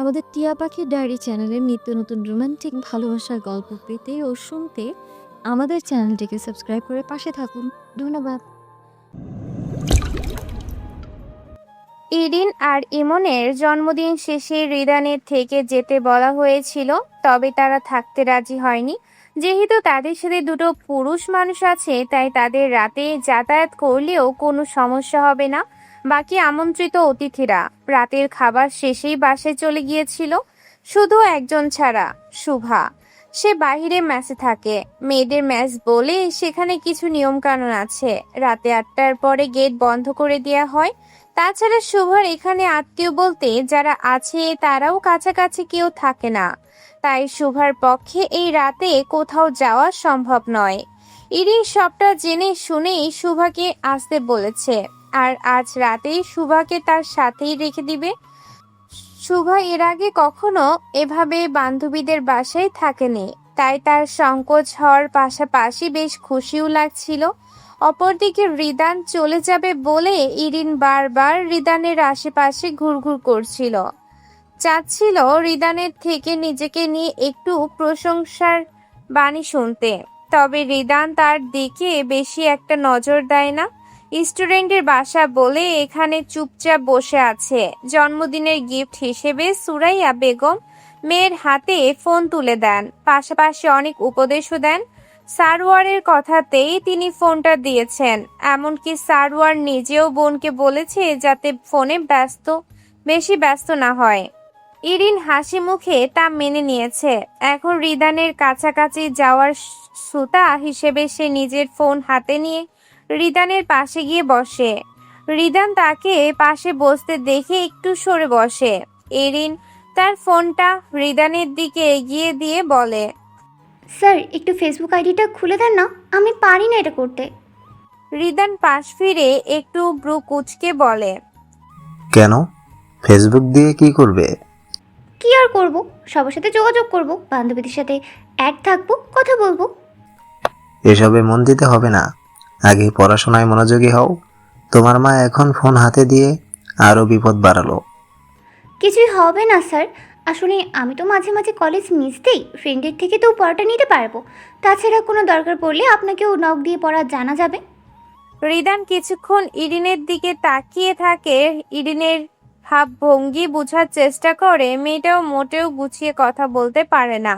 আমাদের টিয়া পাখির ডায়েরি চ্যানেলের নিত্য নতুন রোমান্টিক ভালোবাসার গল্প পেতে ও শুনতে আমাদের চ্যানেলটিকে সাবস্ক্রাইব করে পাশে থাকুন। ধন্যবাদ। ইরিন আর ইমনের জন্মদিন শেষে রিদানের থেকে যেতে বলা হয়েছিল, তবে তারা থাকতে রাজি হয়নি। যেহেতু তাদের সাথে দুটো পুরুষ মানুষ আছে, তাই তাদের রাতে যাতায়াত করলেও কোনো সমস্যা হবে না। বাকি আমন্ত্রিত অতিথিরা রাতের খাবার শেষেই বাসায় চলে গিয়েছিল, শুধু একজন ছাড়া, শুভা। সে বাইরে ম্যাচে থাকে। মেয়েদের ম্যাচ বলে সেখানে কিছু নিয়মকানুন আছে। রাতে 8টার পরে গেট বন্ধ করে দেওয়া হয়। তাছাড়া শুভর এখানে আত্মীয় বলতে যারা আছে তারাও কাছাকাছি কেউ থাকে না, তাই শুভার পক্ষে এই রাতে কোথাও যাওয়া সম্ভব নয়। ইরিন সবটা জেনে শুনেই শুভাকে আসতে বলেছে, আর আজ রাতেই শুভাকে তার সাথেই রেখে দিবে। শুভা এর আগে কখনো এভাবে বান্ধবীদের বাসায় থাকেনি, তাই তার সংকোচ হওয়ার পাশাপাশি বেশ খুশিও লাগছিল। অপরদিকে রিদান চলে যাবে বলে ইরিন বারবার রিদানের আশেপাশে ঘুরঘুর করছিল, চাচ্ছিল রিদানের থেকে নিজেকে নিয়ে একটু প্রশংসার বাণী শুনতে। তবে রিদান তার দিকে বেশি একটা নজর দেয় না। স্টুডেন্টের বাসা বলে এখানে চুপচাপ বসে আছে। জন্মদিনের গিফট হিসেবে সুরাইয়া বেগম মেয়ের হাতে ফোন তুলে দেন, পাশাপাশি অনেক উপদেশও দেন। সারওয়ারের কথাতেই তিনি ফোনটা দিয়েছেন। এমনকি সারওয়ার নিজেও বোনকে বলেছে যাতে ফোনে বেশি ব্যস্ত না হয়। ইরিন হাসি মুখে তা মেনে নিয়েছে। এখন রিদানের কাছাকাছি যাওয়ার সুতা হিসেবে সে নিজের ফোন হাতে নিয়ে রিদানের পাশে গিয়ে বসে। রিদান তাকে পাশে বসতে দেখে একটু সরে বসে। ইরিন তার ফোনটা রিদানের দিকে এগিয়ে দিয়ে বলে, স্যার, একটু ফেসবুক আইডিটা খুলে দেন না, আমি পারি না এটা করতে। রিদান পাশ ফিরে একটু ব্রু কুঁচকে বলে, কেন? ফেসবুক দিয়ে কি করবে? কি আর করব, সবার সাথে যোগাযোগ করব, বান্ধবীদের সাথে অ্যাড থাকবো, কথা বলবো। এসবে মন দিতে হবে না, আগে পড়াশোনায় মনোযোগী হও। তোমার মা এখন ফোন হাতে দিয়ে আরও বিপদ বাড়ালো। কিছুই হবে না স্যার, আসলে আমি তো মাঝে মাঝে কলেজ মিস দিই, ফ্রেন্ডের থেকে তো পড়াটা নিতে পারবো। তাছাড়া কোনো দরকার পড়লে আপনাকেও নক দিয়ে পড়া জানা যাবে। রিদান কিছুক্ষণ ইরিনের দিকে তাকিয়ে থাকে। ইরিনের ভাব ভঙ্গি বোঝার চেষ্টা করে মেয়েটাও মোটেও গুছিয়ে কথা বলতে পারে না।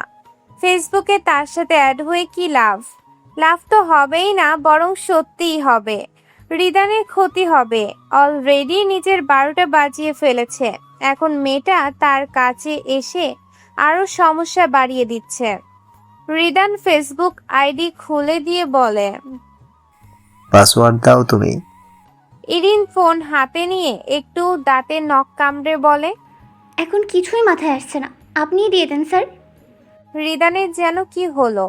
ফেসবুকে তার সাথে অ্যাড হয়ে কি লাভ? লাভ তো হবেই না, বরং সত্যিই হবে। রিদানের ক্ষতি হবে। অলরেডি নিজের 12টা বাজিয়ে ফেলেছে। এখন মেয়েটা তার কাছে এসে আরো সমস্যা বাড়িয়ে দিচ্ছে। রিদান ফেসবুক আইডি খুলে দিয়ে বলে, পাসওয়ার্ড দাও তুমি। ইরিন ফোন হাতে নিয়ে একটু দাঁতে নখ কামড়ে বলে, এখন কিছুই মাথায় আসছে না, আপনিই দিয়ে দেন স্যার। রিদানের যেন কি হলো।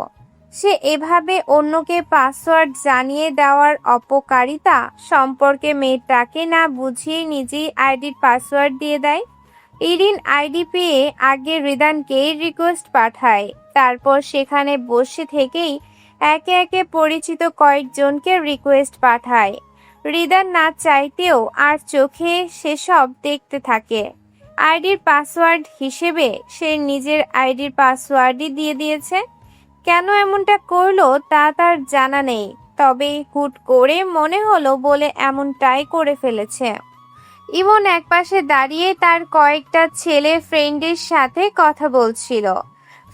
সে এভাবে অন্যকে পাসওয়ার্ড জানিয়ে দেওয়ার অপকারিতা সম্পর্কে মেয়েটাকে না বুঝিয়ে নিজেই আইডির পাসওয়ার্ড দিয়ে দেয়। ইরিন আইডি পেয়ে আগে রিদানকে রিকোয়েস্ট পাঠায়, তারপর সেখানে বসে থেকেই একে একে পরিচিত কয়েকজনকে রিকোয়েস্ট পাঠায়। রিদান না চাইতেও আর চোখে সেসব দেখতে থাকে। আইডির পাসওয়ার্ড হিসেবে সে নিজের আইডির পাসওয়ার্ডই দিয়ে দিয়েছে। কেন এমনটা করলো তা তার জানা নেই, তবে হুট করে মনে হলো বলে এমনটাই করে ফেলেছে। ইমন একপাশে দাঁড়িয়ে তার কয়েকটা ছেলে ফ্রেন্ডের সাথে কথা বলছিল।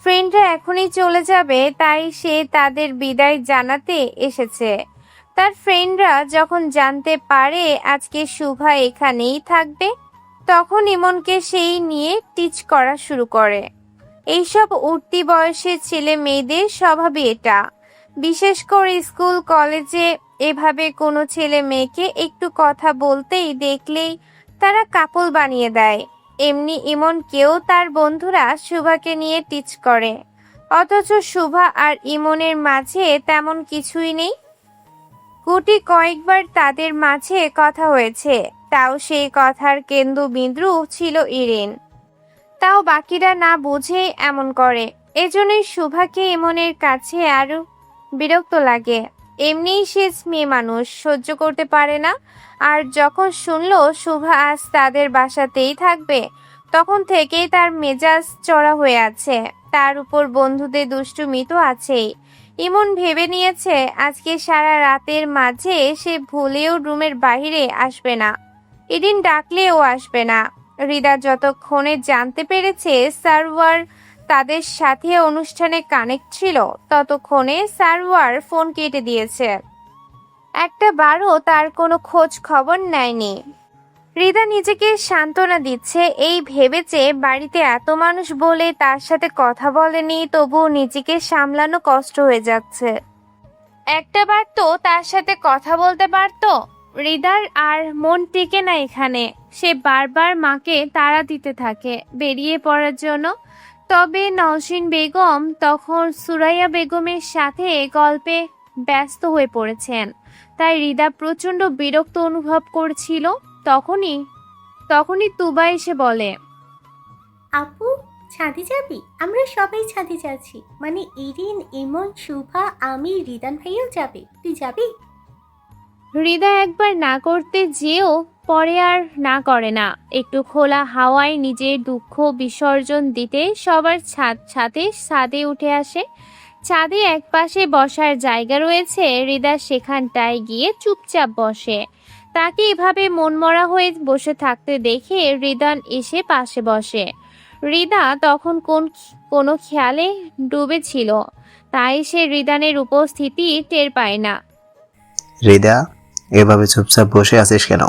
ফ্রেন্ডরা এখনই চলে যাবে, তাই সে তাদের বিদায় জানাতে এসেছে। তার ফ্রেন্ডরা যখন জানতে পারে আজকে শুভা এখানেই থাকবে, তখন ইমনকে সেই নিয়ে টিচ করা শুরু করে। এইসব উঠতি বয়সের ছেলে মেয়েদের স্বভাবই এটা। বিশেষ করে স্কুল কলেজে এভাবে কোনো ছেলে মেয়েকে একটু কথা বলতেই দেখলেই তারা কাপল বানিয়ে দেয়। এমনি ইমনকেও তার বন্ধুরা শুভাকে নিয়ে টিচ করে, অথচ শুভা আর ইমনের মাঝে তেমন কিছুই নেই। গুটি কয়েকবার তাদের মাঝে কথা হয়েছে, তাও সেই কথার কেন্দ্রবিন্দু ছিল ইরিন। তাও বাকিরা না বুঝে এমন করে। এজন্যই শুভাকে ইমনের কাছে আরো বিরক্ত লাগে। এমনিই সে মেয়ে মানুষ, সহ্য করতে পারে না। আর যখন শুনলো শুভা আজ তাদের বাসাতেই থাকবে, তখন থেকেই তার মেজাজ চড়া হয়ে আছে। তার উপর বন্ধুদের দুষ্টুমি তো আছেই। ইমন ভেবে নিয়েছে আজকে সারা রাতের মাঝে সে ভুলেও রুমের বাইরে আসবে না। এদিন ডাকলেও আসবে না। হৃদা যতক্ষণে জানতে পেরেছে সার্ভার তাদের সাথে অনুষ্ঠানে কানেক্ট ছিল, ততক্ষণে সার্ভার ফোন কেটে দিয়েছে। একটা বারও তার কোনো খোঁজ খবর নেয়নি। হৃদা নিজেকে সান্ত্বনা দিচ্ছে এই ভেবেছে বাড়িতে এত মানুষ বলে তার সাথে কথা বলেনি, তবুও নিজেকে সামলানো কষ্ট হয়ে যাচ্ছে। একটা বার তো তার সাথে কথা বলতে পারতো। হৃদার আর মন টিকে না এখানে। সে বারবার মাকে তাড়া দিতে থাকে বেরিয়ে পড়ার জন্য। তবে নওশিন বেগম তখন সুরাইয়া বেগমের সাথে গল্পে ব্যস্ত হয়ে পড়েছেন, তাই হৃদা প্রচণ্ড বিরক্ত অনুভব করছিল। তখনই তুবা এসে বলে, আপু, ছাদে যাবি? আমরা সবাই ছাদে যাচ্ছি, মানে ইরিন, ইমন, শুভা, আমি, রিদান ভাইয়াও যাবে। তুই যাবি? হৃদা একবার না করতে যেও পরে আর না করে না। একটু খোলা হাওয়ায় নিজের দুঃখ বিসর্জন দিতে সবার ছাদে উঠে আসে। ছাদে একপাশে বসার জায়গা রয়েছে। হৃদা সেখানটায় গিয়ে চুপচাপ বসে। তাকে এভাবে মনমরা হয়ে বসে থাকতে দেখে হৃদান এসে পাশে বসে। হৃদা তখন কোনো খেয়ালে ডুবেছিল, তাই সে হৃদানের উপস্থিতি টের পায় না। হৃদা, এভাবে চুপচাপ বসে আছিস কেন?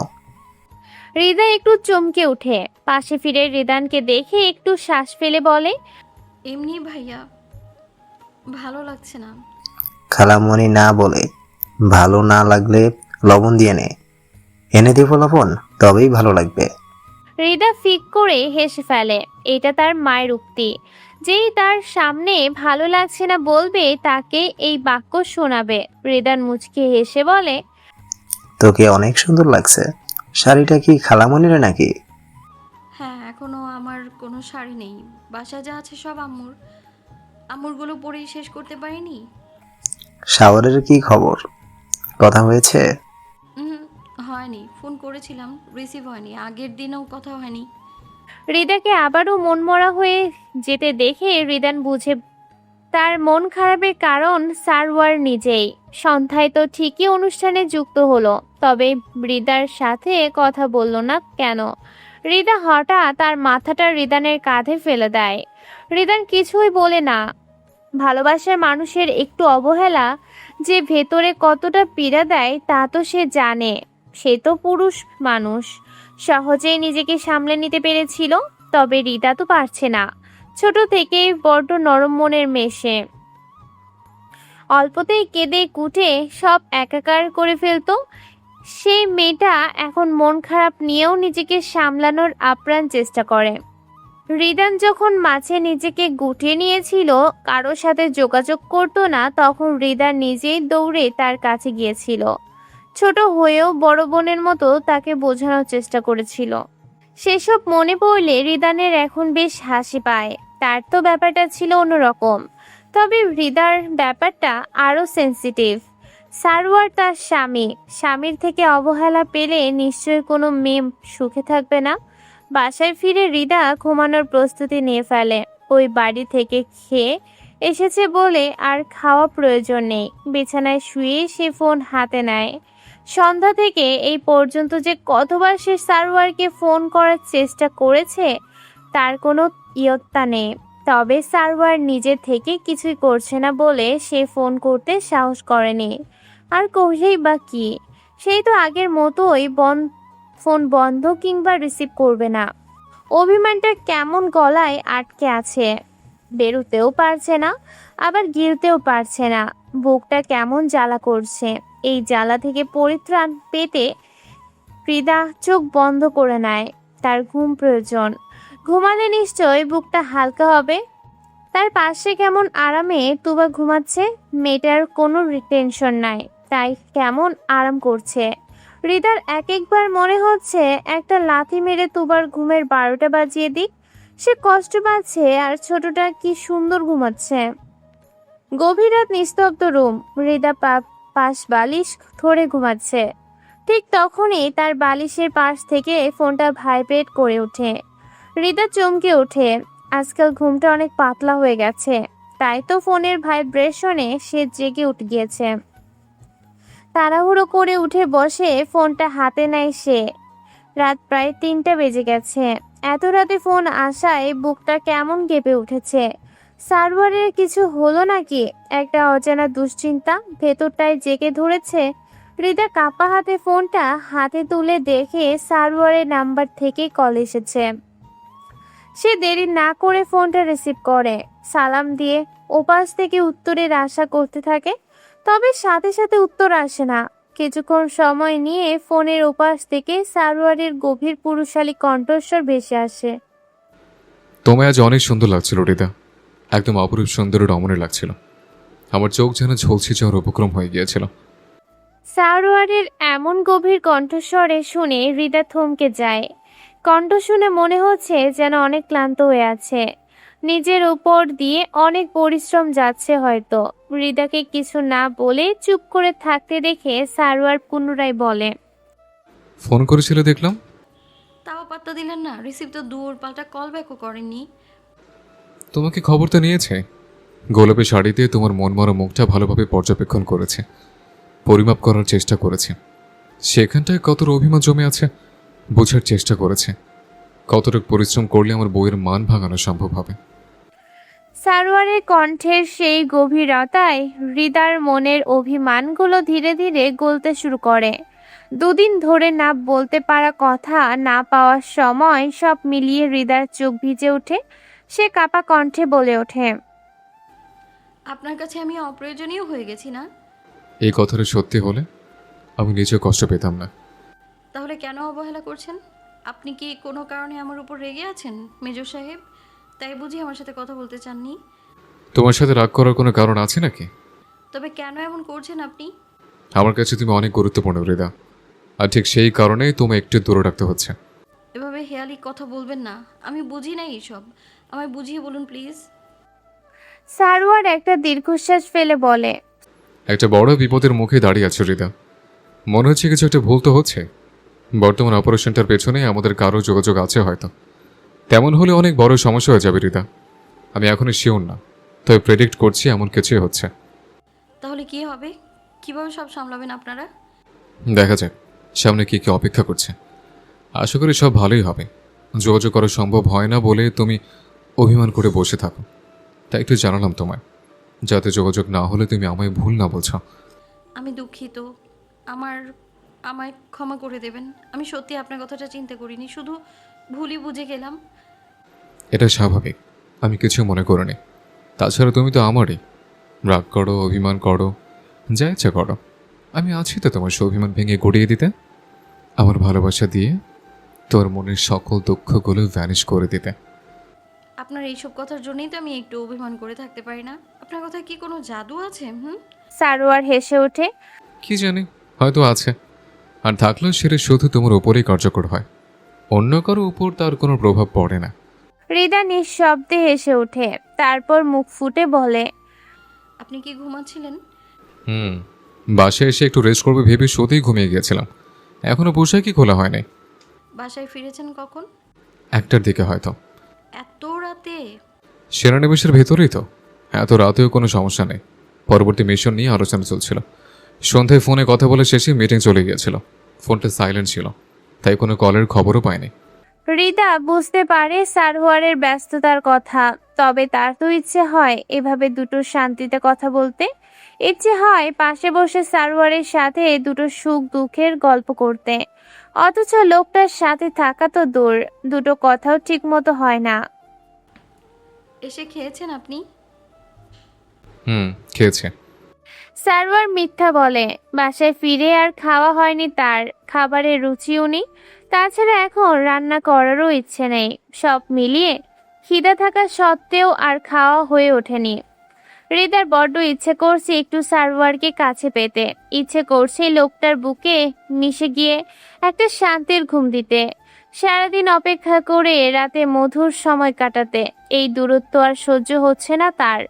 হৃদা একটু চমকে উঠে পাশে ফিরে হৃদানকে দেখে একটু শ্বাস ফেলে বলে, এমনি ভাইয়া, ভালো লাগছে না। খালামণি না বলে ভালো না লাগলে লবণ দিয়ে এনে দিব লবণ, তবেই ভালো লাগবে। হৃদা ফিক করে হেসে ফেলে। এটা তার মায়ের উক্তি। যেই তার সামনে ভালো লাগছে না বলবে তাকে এই বাক্য শোনাবে। হৃদান মুচকে হেসে বলে, তোকে অনেক সুন্দর লাগছে। শাড়িটা কি খালামণির নাকি? হ্যাঁ, এখনো আমার কোনো শাড়ি নেই। বাসায় যা আছে সব আম্মুরগুলো পরেই শেষ করতে পারিনি। শাওয়ারের কি খবর? কথা হয়েছে? হয়নি, ফোন করেছিলাম, রিসিভ হয়নি। আগের দিনেও কথা হয়নি। হৃদাকে আবারও মনমরা হয়ে যেতে দেখে হৃদান বুঝে তার মন খারাপের কারণ সারওয়ার নিজেই। সন্ধ্যায় তো ঠিকই অনুষ্ঠানে যুক্ত হলো, তবে হৃদার সাথে কথা বলল না কেন? হৃদা হঠাৎ তার মাথাটা হৃদানের কাঁধে ফেলে দেয়। হৃদান কিছুই বলে না। ভালোবাসার মানুষের একটু অবহেলা যে ভেতরে কতটা পীড়া দেয় তা তো সে জানে। সে তো পুরুষ মানুষ, সহজেই নিজেকে সামলে নিতে পেরেছিল। তবে হৃদা তো পারছে না। ছোট থেকেই বড্ড নরম মনের মেশে, অল্পতেই কেঁদে কুটে সব একাকার করে ফেলতো। সেই মেয়েটা এখন মন খারাপ নিয়েও নিজেকে সামলানোর আপ্রাণ চেষ্টা করে। হৃদান যখন মাঝে নিজেকে গুটিয়ে নিয়েছিল, কারোর সাথে যোগাযোগ করতো না, তখন হৃদান নিজেই দৌড়ে তার কাছে গিয়েছিল। ছোট হয়েও বড় বোনের মতো তাকে বোঝানোর চেষ্টা করেছিল। সেসব মনে পড়লে হৃদানের এখন বেশ হাসি পায়। তার তো ব্যাপারটা ছিল অন্যরকম, তবে হৃদার ব্যাপারটা আরও সেন্সিটিভ। সারওয়ার তার স্বামীর থেকে অবহেলা পেলে নিশ্চয়ই কোনো মেয়ে সুখে থাকবে না। বাসায় ফিরে হৃদা ঘুমানোর প্রস্তুতি নিয়ে ফেলে। ওই বাড়ি থেকে খেয়ে এসেছে বলে আর খাওয়া প্রয়োজন নেই। বিছানায় শুয়ে সে ফোন হাতে নেয়। সন্ধ্যা থেকে এই পর্যন্ত যে কতবার সে সারওয়ারকে ফোন করার চেষ্টা করেছে তার কোনো ইয়ত্তা নেই। তবে সারওয়ার নিজে থেকে কিছুই করছে না বলে সে ফোন করতে সাহস করেনি। আর কহেই বা কি, সেই তো আগের মতোই ফোন বন্ধ কিংবা রিসিভ করবে না। অভিমানটা কেমন গলায় আটকে আছে, বেরোতেও পারছে না, আবার গিলতেও পারছে না। বুকটা কেমন জ্বালা করছে। এই জ্বালা থেকে পরিত্রাণ পেতে হৃদা চোখ বন্ধ করে নেয়। তার ঘুম প্রয়োজন। ঘুমালে নিশ্চয় বুকটা হালকা হবে। তার পাশে কেমন আরামে তুবা ঘুমাচ্ছে। মেয়েটার কোনো টেনশন নাই, তাই কেমন আরাম করছে। হৃদার একবার মনে হচ্ছে একটা লাথি মেরে তুবার ঘুমের 12টা বাজিয়ে দিক। সে কষ্ট পাচ্ছে আর ছোটটা কি সুন্দর ঘুমাচ্ছে। গভীর রাত, নিস্তব্ধ রুম। হৃদা পাশ বালিশ ধরে ঘুমাচ্ছে। ঠিক তখনই তার বালিশের পাশ থেকে ফোনটা ভাইব্রেট করে ওঠে। হৃদা চমকে ওঠে। আজকাল ঘুমটা অনেক পাতলা হয়ে গেছে, তাই তো ফোনের ভাইব্রেশনে সে জেগে উঠে গিয়েছে। তাড়াহুড়ো করে উঠে বসে ফোনটা হাতে নেয় সে। রাত প্রায় 3টা বেজে গেছে। এত রাতে ফোন আসায় বুকটা কেমন কেঁপে উঠেছে। সার্ভারের কিছু হলো নাকি, একটা অজানা দুশ্চিন্তা ভেতরটায় জেগে ধরেছে। হৃদা কাপা হাতে ফোনটা হাতে তুলে দেখে সার্ভারের নাম্বার থেকে কল এসেছে। সে দেরি না করে ফোনটা রিসিভ করে, সালাম দিয়ে ওপাশ থেকে উত্তরের আশা করতে থাকে। তবে সাথে সাথে উত্তর আসে না। কিছুক্ষণ সময় নিয়ে ফোনের ওপাশ থেকে সারোয়ারের গভীর পুরুষালী কণ্ঠস্বর ভেসে আসে। তোমায় আজ অনেক সুন্দর লাগছিল হৃদা, একদম অপরূপ সুন্দর রমণীয় লাগছিল। আমার চোখ যেন ঝলসে যাওয়ার উপক্রম হয়ে গিয়েছিল। সারোয়ারের এমন গভীর কণ্ঠস্বরে শুনে হৃদা থমকে যায়। কণ্ঠ শুনে মনে হচ্ছে যেন অনেক ক্লান্ত হয়ে আছে, নিজের উপর দিয়ে অনেক পরিশ্রম যাচ্ছে হয়তো। হৃদাকে কিছু না বলে চুপ করে থাকতে দেখে সারোয়ার পুনরায় বলে, ফোন করেছিলে দেখলাম। তাও পাত্তা দিলেন না, রিসিভ তো দূর, পাল্টা কল ব্যাকও করেননি। তোমাকে খবর তো নিয়েছে। গোলাপি শাড়িতে তোমার মনমরা মুখটা ভালোভাবে পর্যবেক্ষণ করেছে, পরিমাপ করার চেষ্টা করেছে। সেখানটায় কতটা অভিমান জমে আছে বোঝার চেষ্টা করেছে। কতটুকু পরিশ্রম করলে আমার বইয়ের মান ভাঙানো সম্ভব হবে। সারোয়ারের কণ্ঠের সেই গভীরতায় হৃদার মনের অভিমানগুলো ধীরে ধীরে গলতে শুরু করে। দুদিন ধরে না বলতে পারা কথা, না পাওয়ার সময় সব মিলিয়ে হৃদার চোখ ভিজে ওঠে। সে কাপা কণ্ঠে বলে ওঠে, আপনার কাছে আমি অপ্রয়োজনীয় হয়ে গেছি না? এই কথাটা সত্যি হলে আমি নিজে কষ্ট পেতাম না। তাহলে কেন অবহেলা করছেন? আপনি কি কোনো কারণে আমার উপর রেগে আছেন মেজর সাহেব? তাই বুঝি আমার সাথে কথা বলতে চাননি? তোমার সাথে রাগ করার কোনো কারণ আছে নাকি? তবে কেন এমন করছেন আপনি? আমার কাছে তুমি অনেক গুরুত্বপূর্ণ হৃদা, আর ঠিক সেই কারণেই তুমি একটু দূরে রাখতে হচ্ছে। এভাবে হেয়ালি কথা বলবেন না, আমি বুঝি না এইসব। আমায় বুঝিয়ে বলুন প্লিজ। সারোয়ার একটা দীর্ঘশ্বাস ফেলে বলে, একটা বড় বিপদের মুখে দাঁড়িয়ে আছে হৃদা। মনে হচ্ছে কিছু একটা ভুল তো হচ্ছে। বর্তমান অপারেশনটার পেছনে আমাদের কারো যোগাযোগ আছে হয়তো। তেমন হলে অনেক বড় সমস্যা হয়ে যাবে হৃদা। আমি এখনই শিওর না, তবে প্রেডিক্ট করছি এমন কিছুই হচ্ছে। তাহলে কি হবে? কিভাবে সব সামলাবেন আপনারা? দেখা যাক সামনে কি কি অপেক্ষা করছে। আশা করি সব ভালোই হবে। যোগাযোগ করা সম্ভব হয় না বলে তুমি অভিমান করে বসে থাকো, তাই একটু জানালাম তোমায়, যাতে যোগাযোগ না হলে তুমি আমায় ভুল না বলছো। আমি দুঃখিত। আমায় ক্ষমা করে দেবেন। আমি সত্যি আপনার কথাটা চিন্তা করিনি, শুধু ভুলই বুঝে গেলাম। এটা স্বাভাবিক, আমি কিছু মনে করিনি। তাছাড়া তুমি তো আমারই। রাগ করো, অভিমান করো, যা ইচ্ছা করো, আমি আছি তো তোমার সে অভিমান ভেঙে গড়িয়ে দিতে, আমার ভালোবাসা দিয়ে তোর মনের সকল দুঃখগুলো ভ্যানিশ করে দিতে। আপনার এইসব কথার জন্যই তো আমি একটু অভিমান করে থাকতে পারি না। আপনার কথায় কি কোনো জাদু আছে? সারোয়ার হেসে ওঠে। কি জানি, হয়তো আছে। আর থাকলেও সেটা শুধু তোমার উপরেই কার্যকর হয়, অন্য কারো উপর তার কোনো প্রভাব পড়ে না। হৃদা নিঃশব্দে হেসে ওঠে, তারপর মুখ ফুটে বলে, আপনি কি ঘুমাচ্ছিলেন? বাসায় এসে একটু রেস্ট করবে ভেবে শুতেই ঘুমিয়ে গিয়েছিলাম। এখনো পোশাকই খোলা হয়নি। বাসায় ফিরেছেন কখন? 1টার দিকে হয়তো। এত রাতে? সেনানিবাসের ভেতরেই তো, এত রাতেও কোনো সমস্যা নেই। পরবর্তী মিশন নিয়ে আলোচনা চলছিল। সন্ধ্যায় ফোনে কথা বলে শেষে মিটিং চলে গিয়েছিল। ফোনটা সাইলেন্ট ছিল, তাই কোনো কলের খবরও পাইনি। হৃদা বুঝতে পারে সারোয়ারের ব্যস্ততার কথা, তবে তার তো ইচ্ছে হয় এভাবে দুটো শান্তিতে কথা বলতে। ইচ্ছে হয় পাশে বসে সারোয়ারের সাথে দুটো সুখ দুঃখের গল্প করতে। অথচ লোকটার সাথে থাকা তো দূর, দুটো কথাও ঠিক মতো হয় না। এসে খেয়েছেন আপনি? খেয়েছে। সারোয়ার মিথ্যা বলে, বাসায় ফিরে আর খাওয়া হয়নি তার, খাবারের রুচিও নেই। তাছাড়া এখন রান্না করারও ইচ্ছে নেই। সব মিলিয়ে খিদা থাকা সত্ত্বেও আর খাওয়া হয়ে ওঠেনি। হৃদার বড্ড ইচ্ছে করছে একটু সারোয়ারকে কাছে পেতে, ইচ্ছে করছে লোকটার বুকে মিশে গিয়ে একটা শান্তির ঘুম দিতে, সারাদিন অপেক্ষা করে রাতে মধুর সময় কাটাতে। এই দূরত্ব আর সহ্য হচ্ছে না তার।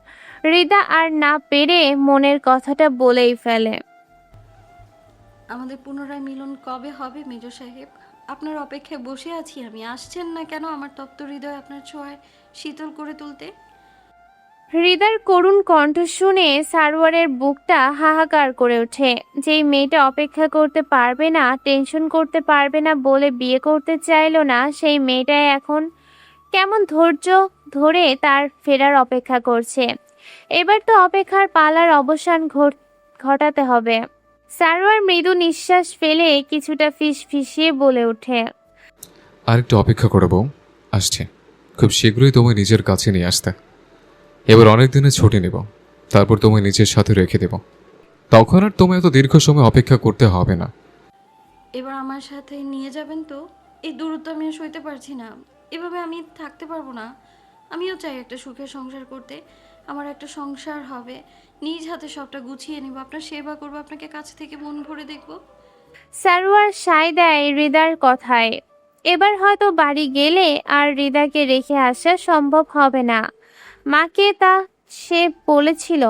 হৃদা আর না পেরে মনের কথাটা বলেই ফেলে। আমাদের পুনরায় মিলন কবে হবে মেজর সাহেব? আপনার অপেক্ষায় বসে আছি আমি। আসছেন না কেন আমার তপ্ত হৃদয় আপনার ছোঁয়ায় শীতল করে তুলতে? হৃদার করুণ কণ্ঠ শুনে সারোয়ারের বুকটা হাহাকার করে ওঠে। যেই মেয়েটা অপেক্ষা করতে পারবে না, টেনশন করতে পারবে না বলে বিয়ে করতে চাইলো না, সেই মেয়েটাই এখন কেমন ধৈর্য ধরে তার ফেরার অপেক্ষা করছে। এবার তো অপেক্ষার পালার অবসান ঘটাতে হবে। সারোয়ার মৃদু নিঃশ্বাস ফেলে কিছুটা ফিসফিসিয়ে বলে ওঠে, আর একটু অপেক্ষা করে বউ, আসছে। খুব শীঘ্রই তোমায় নিজের কাছে নিয়ে আসতে। এবার অনেক দিনের ছুটি নেব, তারপর তোমায় নিজের সাথে রেখে দেব। তখন আর তোমায় এত দীর্ঘ সময় অপেক্ষা করতে হবে না। এবার আমার সাথে নিয়ে যাবেন তো? এই দূরত্ব আমি আর সইতে পারছি না। এভাবে আমি থাকতে পারবো না। আমিও চাই একটা সুখের সংসার করতে। আমার একটা সংসার হবে, নিজ হাতে সবটা গুছিয়ে নেব, আপনার সেবা করবো, আপনাকে কাছ থেকে মন ভরে দেখবো। সারোয়ার সায় দেয় হৃদার কথায়। এবার হয়তো বাড়ি গেলে আর হৃদাকে রেখে আসা সম্ভব হবে না। মাকে তা সে বলেছিল,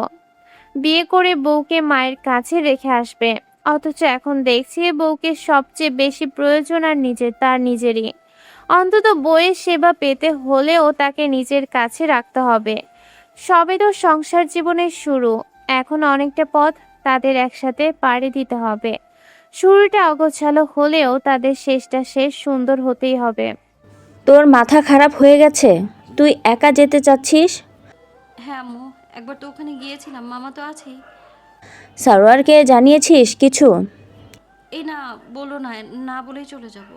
বিয়ে করে বউকে মায়ের কাছে রেখে আসবে। অথচ এখন দেখছি বউকে সবচেয়ে বেশি প্রয়োজন আর তার নিজেরই। অন্তত বউয়ের সেবা পেতে হলেও তাকে নিজের কাছে রাখতে হবে। সবে তো সংসার জীবনের শুরু, এখন অনেকটা পথ তাদের একসাথে পাড়ি দিতে হবে। শুরুটা অগোছালো হলেও তাদের শেষটা শেষ সুন্দর হতেই হবে। তোর মাথা খারাপ হয়ে গেছে? তুই একা যেতে চাচ্ছিস? হ্যাঁ আম্মু, একবার তো ওখানে গিয়েছিলাম, মামা তো আছেই। সারোয়ারকে জানিয়েছিস কিছু? এই না, বলো না, না বলেই চলে যাব।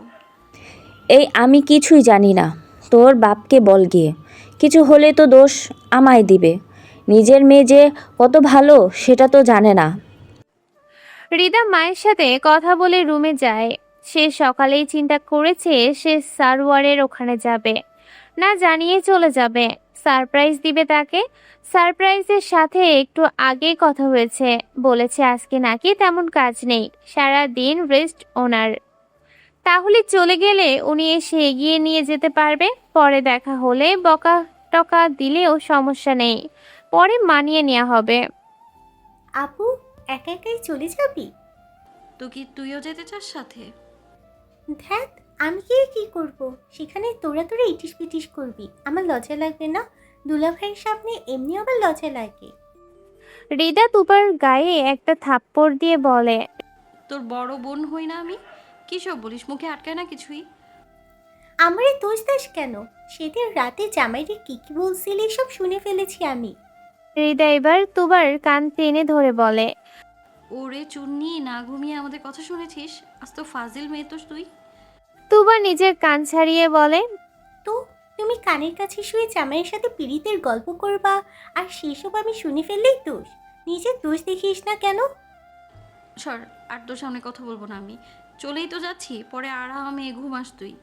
এই আমি কিছুই জানি না, তোর বাপকে বল গিয়ে। কিছু হলে তো দোষ আমায় দিবে। নিজের মেয়ে যে কত ভালো সেটা তো জানে না। হৃদা মায়ের সাথে কথা বলে রুমে যায়। সে সকালেই চিন্তা করেছে সে সারোয়ারের ওখানে যাবে, না জানিয়ে চলে যাবে, সারপ্রাইজ দিবে তাকে। সারপ্রাইজের সাথে একটু আগেই কথা হয়েছে, বলেছে আজকে নাকি তেমন কাজ নেই, সারা দিন রেস্ট ওনার। তাহলে চলে গেলে উনি এসে এগিয়ে নিয়ে যেতে পারবে। পরে দেখা হলে বকা টকা দিলেও সমস্যা নেই, পরে মানিয়ে নেওয়া হবে। আপু, একা একাই চলে যাবি? তো কি তুইও যেতে চাস সাথে? ধ্যাত, আমি গিয়ে কি করব? সেখানে তোরা তোরা ইটিস পিটিস করবি, আমার লজ্জা লাগবে না? দুলাভাইয়ের সামনে এমনি আবার লজ্জা লাগে। হৃদা তুবার গায়ে একটা থাপ্পড় দিয়ে বলে, তোর বড় বোন হই না আমি? কী সব বলিস, মুখে আটকায় না কিছুই? আমারে দোষ দাস কেন? সেদিন রাতে জামাইরে কি কি বলছিলি সব শুনে ফেলেছি আমি। হৃদা এবার তুবার কান টেনে ধরে বলে, ওরে চুন্নি, না ঘুমিয়ে আমাদের কথা শুনেছিস? আজ তো ফাজিল মেয়ে তো তুই। তুবা নিজের কান ছাড়িয়ে বলে, তো তুমি কানের কাছে শুয়ে জামাইয়ের সাথে পীড়িতের গল্প করবা, আর সেসব আমি শুনে ফেললেই দোষ? নিজের দোষ দেখিস না কেন? সর, আর তোর সামনে কথা বলবো না আমি। চলেই তো যাচ্ছি, পরে আরামে ঘুমাস তুই।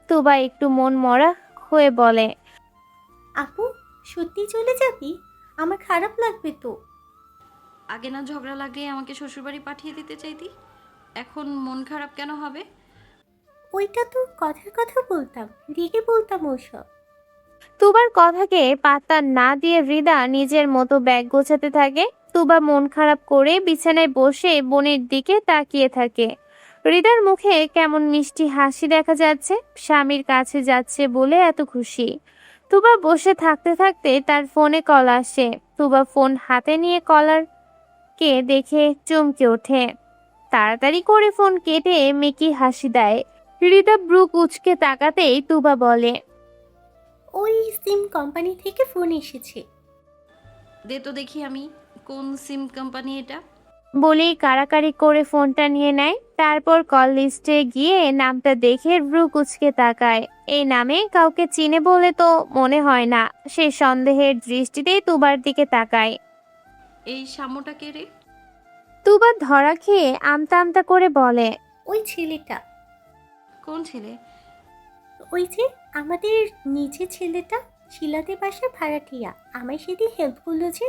তুবা একটু মন মরা হয়ে বলে, আপু, সত্যি চলে যাবি? আমার খারাপ লাগবে তো। আগে না ঝগড়া লাগলে আমাকে শ্বশুরবাড়ি পাঠিয়ে দিতে চাইতি, এখন মন খারাপ কেন হবে? ওইটা তো কথার কথা বলতাম, রেগে বলতাম ওসব। তুবার কথাকে পাত্তা না দিয়ে হৃদা নিজের মতো ব্যাগ গোছাতে থাকে। তুবা মন খারাপ করে বিছানায় বসে বোনের দিকে তাকিয়ে থাকে। হৃদার মুখে কেমন মিষ্টি হাসি দেখা যাচ্ছে, স্বামীর কাছে যাচ্ছে বলে এত খুশি। তুবা বসে থাকতে থাকতে তার ফোনে কল আসে। তুবা ফোন হাতে নিয়ে কলারকে দেখে চমকে ওঠে। তাড়াতাড়ি করে ফোন কেটে মেকি হাসি দেয়। হৃদা ব্রু কুচকে তাকাতেই তুবা বলে, ওই সিম কোম্পানি থেকে ফোন এসেছে। দে তো দেখি আমি, কোন সিম কোম্পানি এটা? বলেই কাড়াকাড়ি করে ফোনটা নিয়ে নেয়। তারপর কল লিস্টে গিয়ে নামটা দেখে ব্রু কুচকে তাকায়। এই নামে কাউকে চিনে বলে তো মনে হয় না। সে সন্দেহের দৃষ্টিতেই তুবার দিকে তাকায়। এই সাম্যটা কে রে? তুবা ধরা খেয়ে আমতা আমতা করে বলে, ওই ছেলেটা, কোন ছেলে? ওই যে আমাদের নিচে ছেলেটা, শিলাদের বাসার ভাড়াটিয়া, আমায় সেদিন হেল্প করলো যে।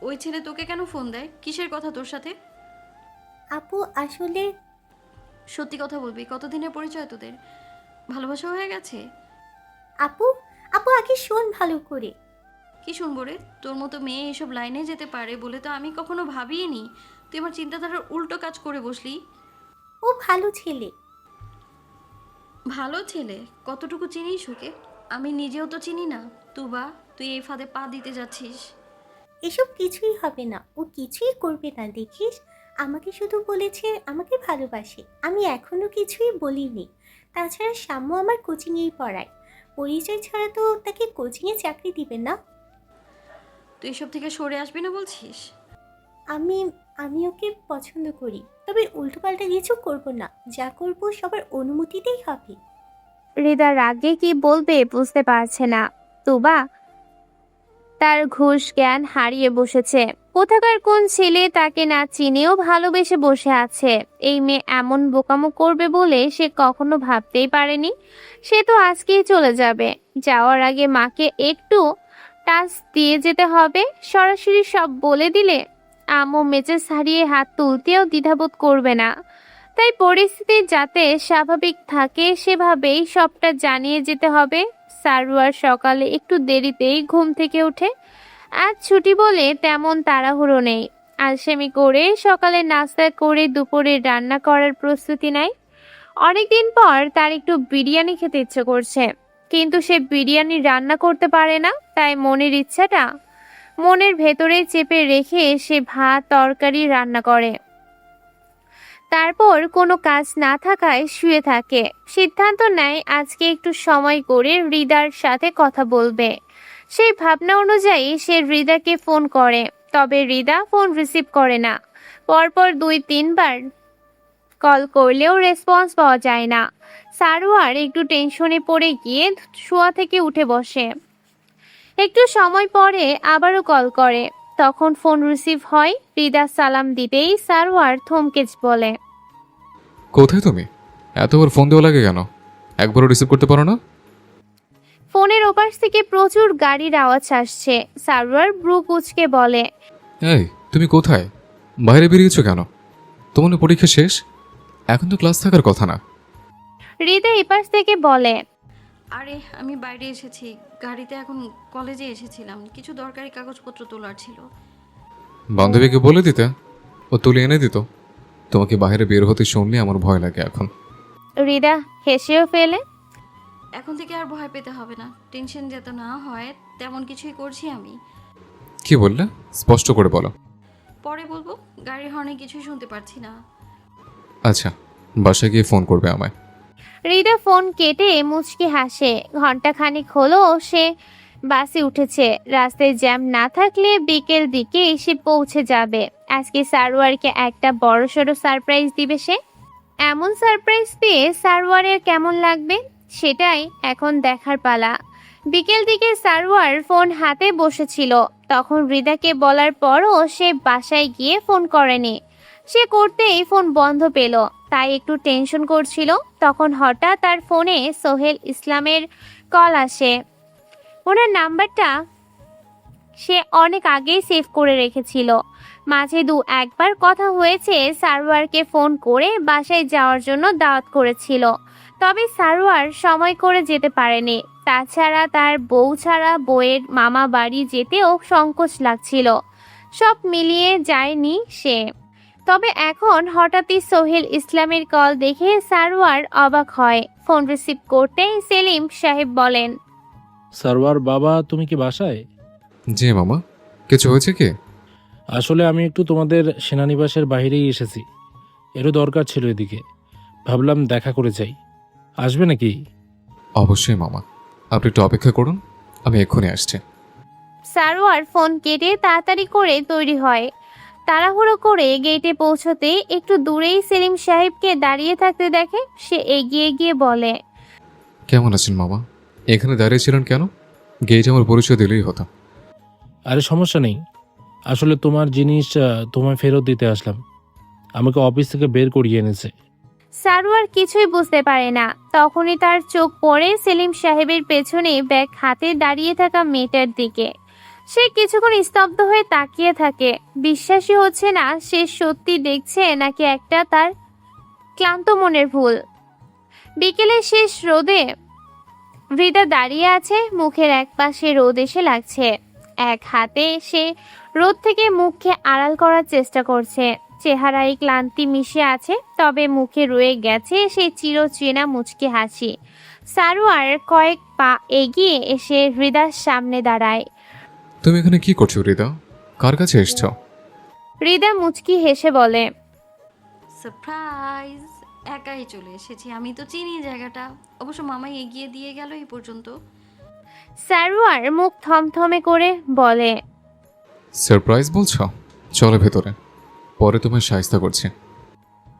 ওই ছেলে তোকে কেন ফোন দেয়? কিসের কথা তোর সাথে? আপু আসলে সত্যি কথা বলবি, কতদিনের পরিচয় তোদের? ভালোবাসা হয়ে গেছে? আপু আপু আগে শোন ভালো করে। কি শুনবো রে? তোর মতো মেয়ে এসব লাইনে যেতে পারে বলে তো আমি কখনো ভাবিনি। তুই আমার চিন্তাধারার উল্টো কাজ করে বসলি। ও ভালো ছেলে। ভালো ছেলে, কতটুকু চিনিস ওকে? আমি নিজেও তো চিনি না। তুবা, তুই এই ফাঁদে পা দিতে যাচ্ছিস। এসব কিছুই হবে না, ও কিছুই করবে না দেখিস। আমাকে শুধু বলেছে আমাকে ভালোবাসে, আমি এখনো কিছুই বলিনি। তাছাড়া সাম্য আমার কোচিংয়েই পড়ায়, পরিচয় ছাড়া তো তাকে কোচিংয়ে চাকরি দিবে না। তুই এসব থেকে সরে আসবি না বলছিস? আমি আমি ওকে পছন্দ করি, তবে উল্টোপাল্টা কিছু করব না, যা করব সবার অনুমতিতেই হবে। হৃদা রাগে কি বলবে বুঝতে পারছে না। তুবা তার ঘুষ জ্ঞান হারিয়ে বসেছে। কোথাকার কোন ছেলে তাকে না চিনেও ভালোবেসে বসে আছে। এই মেয়ে এমন বোকামো করবে বলে সে কখনো ভাবতেই পারেনি। সে তো আজকেই চলে যাবে। যাওয়ার আগে মাকে একটু টাচ দিয়ে যেতে হবে। সরাসরি সব বলে দিলে আম্মু মেজাজ হারিয়ে হাত তুলতেও দ্বিধাবোধ করবে না। তাই পরিস্থিতি যাতে স্বাভাবিক থাকে সেভাবেই সবটা জানিয়ে যেতে হবে। সারোয়ার সকালে একটু দেরিতেই ঘুম থেকে ওঠে। আজ ছুটি বলে তেমন তাড়াহুড়ো নেই। আলসেমি করে সকালে নাস্তা করে দুপুরে রান্না করার প্রস্তুতি নেয়। অনেকদিন পর তার একটু বিরিয়ানি খেতে ইচ্ছে করছে, কিন্তু সে বিরিয়ানি রান্না করতে পারে না। তাই মনের ইচ্ছাটা মনের ভেতরে চেপে রেখে সে ভাত তরকারি রান্না করে। তারপর কোনো কাজ না থাকায় শুয়ে থাকে। সিদ্ধান্ত নেয় আজকে একটু সময় করে হৃদার সাথে কথা বলবে। সেই ভাবনা অনুযায়ী সে হৃদাকে ফোন করে, তবে হৃদা ফোন রিসিভ করে না। পরপর 2-3 বার কল করলেও রেসপন্স পাওয়া যায় না। সারোয়ার একটু টেনশনে পড়ে গিয়ে শোয়া থেকে উঠে বসে। একটু সময় পরে আবারও কল করে, তখন ফোন রিসিভ হয়। হৃদা সালাম দিতেই সারোয়ার থমকে বলে, কোথায় তুমি? এতবার ফোন দেওয়া লাগে কেন? একবারও রিসিভ করতে পারো না? ফোনের ওপাশ থেকে প্রচুর গাড়ির আওয়াজ আসছে। সারোয়ার ব্রু কুচকে বলে, এই, তুমি কোথায়? বাইরে বেরিয়েছো কেন? তোমার না পরীক্ষা শেষ? এখন তো ক্লাস থাকার কথা না। হৃদা এপাশ থেকে বলে, আরে আমি বাইরে এসেছি, গাড়িতে এখন কলেজে এসেছিলাম, কিছু দরকারি কাগজপত্র তোলার ছিল। বান্ধবীকে বলে দিতে, ও তুলে এনে দিত। তোমাকে বাইরে বের হতে শুনলে আমার ভয় লাগে এখন। হৃদা হেসেও ফেলে। এখন থেকে আর ভয় পেতে হবে না, টেনশন যাতে না হয় তেমন কিছুই করছি আমি। কি বললে? স্পষ্ট করে বলো। পরে বলবো, গাড়ির হর্নে কিছুই শুনতে পারছি না। আচ্ছা, বাসায় গিয়ে ফোন করবে আমায়। হৃদা ফোন কেটে মুচকি হাসে। ঘন্টাখানিক হলো সে বাসে উঠেছে। রাস্তায় জ্যাম না থাকলে বিকেল দিকে এসে পৌঁছে যাবে। আজকে সারোয়ারকে একটা বড়সড় সারপ্রাইজ দিবে সে। এমন সারপ্রাইজ পেয়ে সারোয়ারের কেমন লাগবে সেটাই এখন দেখার পালা। বিকেল দিকে সারোয়ার ফোন হাতে বসেছিল, তখন হৃদাকে বলার পরও সে বাসায় গিয়ে ফোন করেনি। সে করতেই ফোন বন্ধ পেল, তাই একটু টেনশন করছিল। তখন হঠাৎ তার ফোনে সোহেল ইসলামের কল আসে। ওনার নাম্বারটা সে অনেক আগেই সেভ করে রেখেছিল। মাঝে 2-1বার কথা হয়েছে। সারোয়ারকে ফোন করে বাসায় যাওয়ার জন্য দাওয়াত করেছিল, তবে সারোয়ার সময় করে যেতে পারেনি। তাছাড়া তার বউ ছাড়া বউয়ের মামা বাড়ি যেতেও সংকোচ লাগছিল। সব মিলিয়ে যায়নি সে। তবে এখন হঠাৎই সোহেল ইসলামের কল দেখে সারোয়ার অবাক হয়। ফোন রিসিভ করতেই সেলিম সাহেব বলেন, সারোয়ার বাবা, তুমি কি বাসায়? জি মামা, কিছু হয়েছে কি? আসলে আমি একটু তোমাদের সেনানিবাসের বাইরেই এসেছি, এরও দরকার ছিল এদিকে, ভাবলাম দেখা করে যাই। আসবে নাকি? অবশ্যই মামা, আপনি একটু অপেক্ষা করুন, আমি এক্ষুনি আসছি। সারোয়ার ফোন কেটে তাড়াতাড়ি করে তৈরি হয়। তাড়াহুড়ো করে গেটে পৌঁছতে একটু দূরেই সেলিম সাহেবকে দাঁড়িয়ে থাকতে দেখে। সে এগিয়ে গিয়ে বলে, কেমন আছেন মামা? এখানে দাঁড়িয়ে ছিলেন কেন? গেটে আমার পরিচয় দিলেই হতো। আরে সমস্যা নেই, আসলে তোমার জিনিস তোমায় ফেরত দিতে আসলাম, আমাকে অফিস থেকে বের করিয়ে এনেছে। সারোয়ার কিছুই বুঝতে পারে না। তখনই তার চোখ পড়ে সেলিম সাহেবের পেছনে ব্যাগ হাতে দাঁড়িয়ে থাকা মেয়েটার দিকে। সে কিছুক্ষণ স্তব্ধ হয়ে তাকিয়ে থাকে। বিশ্বাসই হচ্ছে না সে সত্যি দেখছে নাকি একটা তার ক্লান্ত মনের ভুল। বিকেলের শেষ রোদে হৃদা দাঁড়িয়ে আছে, মুখের একপাশে রোদ এসে লাগছে। এক হাতে সে রোদ থেকে মুখকে আড়াল করার চেষ্টা করছে। চেহারায় ক্লান্তি মিশে আছে, তবে মুখে রয়ে গেছে সেই চিরচেনা মুচকি হাসি। সারোয়ার কয়েক পা এগিয়ে এসে হৃদার সামনে দাঁড়ায়। তুমি এখানে কি করছো হৃদা? কার কাছে এসছো? হৃদা মুচকি হেসে বলে, সারপ্রাইজ, একাই চলে এসেছি। আমি তো চিনি জায়গাটা, অবশ্য মামাই এগিয়ে দিয়ে গেল এই পর্যন্ত। সারোয়ার মুখ থমথমে করে বলে, সারপ্রাইজ বলছো? চলো ভেতরে, পরে তোমায় সাহায্য করছি।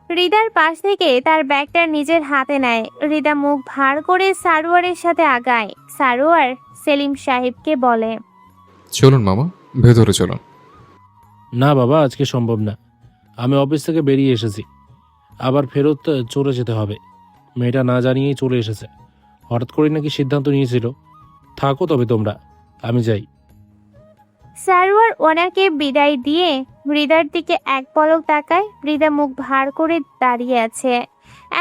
হৃদার পাশ থেকে তার ব্যাগটা নিজের হাতে নেয়। হৃদা মুখ ভার করে সারোয়ারের সাথে আগায়। সারোয়ার সেলিম সাহেবকে বলে, চলুন মামা, ভেতরে চলুন। না বাবা, আজকে সম্ভব না। আমি অফিস থেকে বেরিয়ে এসেছি, আবার ফেরত চলে যেতে হবে। মেয়েটা না জানিয়েই চলে এসেছে, হঠাৎ করে নাকি সিদ্ধান্ত নিয়েছিল। থাকো তবে তোমরা, আমি যাই। সারোয়ার ওনাকে বিদায় দিয়ে হৃদার দিকে এক পলক তাকায়। হৃদা মুখ ভার করে দাঁড়িয়ে আছে।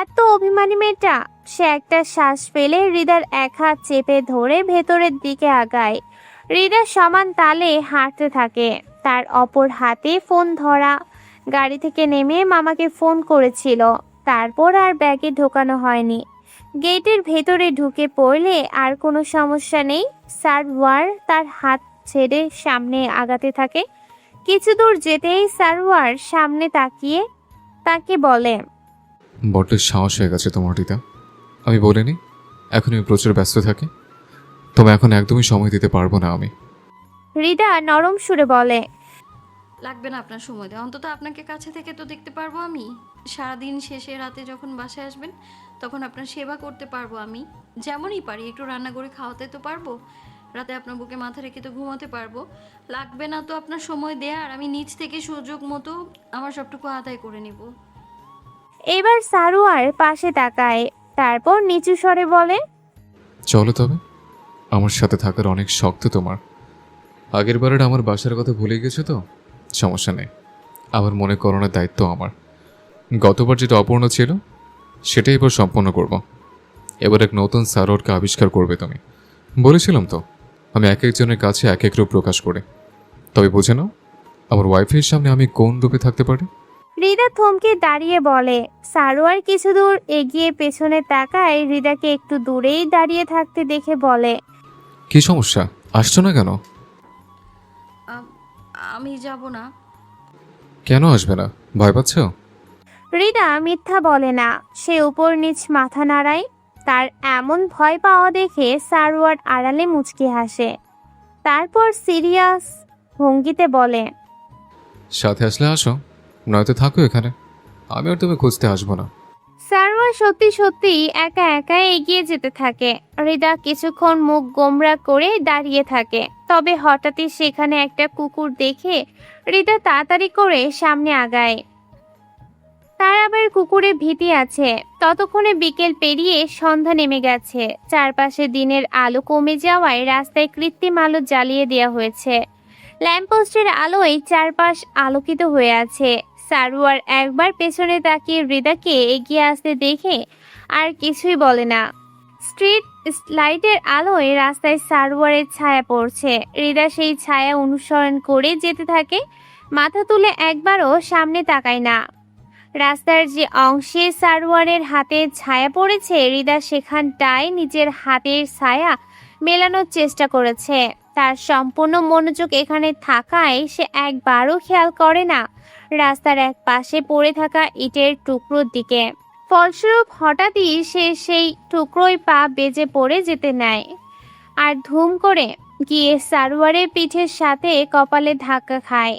এত অভিমানী মেয়েটা। সে একটা শ্বাস ফেলে হৃদার এক হাত চেপে ধরে ভেতরের দিকে আগায়। হৃদা সমান তালে হাঁটতে থাকে, তার অপর হাতে ফোন ধরা। গাড়ি থেকে নেমে মামাকে ফোন করেছিল, তারপর আর ব্যাগে ঢোকানো হয়নি। গেটের ভেতরে ঢুকে পড়লে আর কোনো সমস্যা নেই। সারওয়ার তার হাত ছেড়ে সামনে আগাতে থাকে। কিছু দূর যেতেই সারওয়ার সামনে তাকিয়ে তাকে বলে, বড্ড সাহস হয়ে গেছে তোমার হৃদা। আমি বলিনি এখন আমি প্রচুর ব্যস্ত থাকি? তবে এখন একদমই সময় দিতে পারবো না আমি। হৃদা নরম সুরে বলে, লাগবে না আপনার সময় দেওয়া, অন্তত আপনাকে কাছে থেকে তো দেখতে পারবো আমি। সারাদিন শেষে রাতে যখন বাসায় আসবেন তখন আপনার সেবা করতে পারবো আমি, যেমনই পারি। একটু রান্না করে খাওয়াতে তো পারবো, রাতে আপনার বুকে মাথা রেখে তো ঘুমাতে পারবো। লাগবে না তো আপনার সময় দেয়া, আর আমি নিজ থেকে সুযোগ মতো আমার সবটুকু আদায় করে নেব। এবার সারওয়ার পাশে তাকায়, তারপর নিচু স্বরে বলে, চলো তবে, আমার সাথে থাকার অনেক শখ তো তোমার। আগের বারের আমার বাসার কথা ভুলে গেছো তো? সমস্যা নেই, আমার মনে করানোর দায়িত্ব আমার। গতবার যেটা অপূর্ণ ছিল সেটাই এবার সম্পন্ন করব। এবার এক নতুন সারোয়ারকে আবিষ্কার করবে তুমি। বলেছিলাম তো আমি এক একজনের কাছে এক এক রূপ প্রকাশ করে। তবে বুঝে নাও আমার ওয়াইফের সামনে আমি কোন রূপে থাকতে পারি। হৃদা থমকে দাঁড়িয়ে বলে। সারোয়ার কিছু দূর এগিয়ে পেছনে তাকায়, হৃদাকে একটু দূরেই দাঁড়িয়ে থাকতে দেখে বলে, কি সমস্যা, আসছো না কেন? আমি যাব না। কেন আসবে না, ভয় পাচ্ছ? হৃদা মিথ্যা বলে না, সে উপর নিচ মাথা নাড়ায়। তার এমন ভয় পাওয়া দেখে সারওয়ার আড়ালে মুচকি হাসে, তারপর সিরিয়াস ভঙ্গিতে বলে, সাথে আসলে আসো, নয়তো থাকো এখানে, আমি আর তুমি খুঁজতে আসবো না। সারওয়ার সত্যি সত্যি একা একা এগিয়ে যেতে থাকে। হৃদা কিছুক্ষণ মুখ গোমরা করে দাঁড়িয়ে থাকে, তবে হঠাৎই সেখানে একটা কুকুর দেখে হৃদা তাড়াতাড়ি করে সামনে আগায়। তার আবার কুকুরে ভীতি আছে। ততক্ষণে বিকেল পেরিয়ে সন্ধ্যা নেমে গেছে। চারপাশে দিনের আলো কমে যাওয়ায় রাস্তায় কৃত্রিম আলো জ্বালিয়ে দেওয়া হয়েছে। ল্যাম্পপোস্টের আলোয় চারপাশ আলোকিত হয়ে আছে। সারওয়ার একবার পেছনে তাকিয়ে হৃদাকে এগিয়ে আসতে দেখে আর কিছুই বলে না। স্ট্রিট লাইটের আলোয় রাস্তায় সারওয়ারের ছায়া পড়ছে। হৃদা সেই ছায়া অনুসরণ করে যেতে থাকে, মাথা তুলে একবারও সামনে তাকায় না। রাস্তার যে অংশে সারওয়ারের হাতের ছায়া পড়েছে, হৃদা সেখানটায় নিজের হাতের ছায়া মেলানোর চেষ্টা করেছে। তার সম্পূর্ণ মনোযোগ এখানে থাকায় সে একবারও খেয়াল করে না রাস্তার এক পাশে পড়ে থাকা ইটের টুকরোর দিকে। ফলস্বরূপ হঠাৎই সে সেই টুকরোয় পা বেজে পড়ে যেতে নেয়, আর ধুম করে গিয়ে সারওয়ারের পিঠের সাথে কপালে ধাক্কা খায়।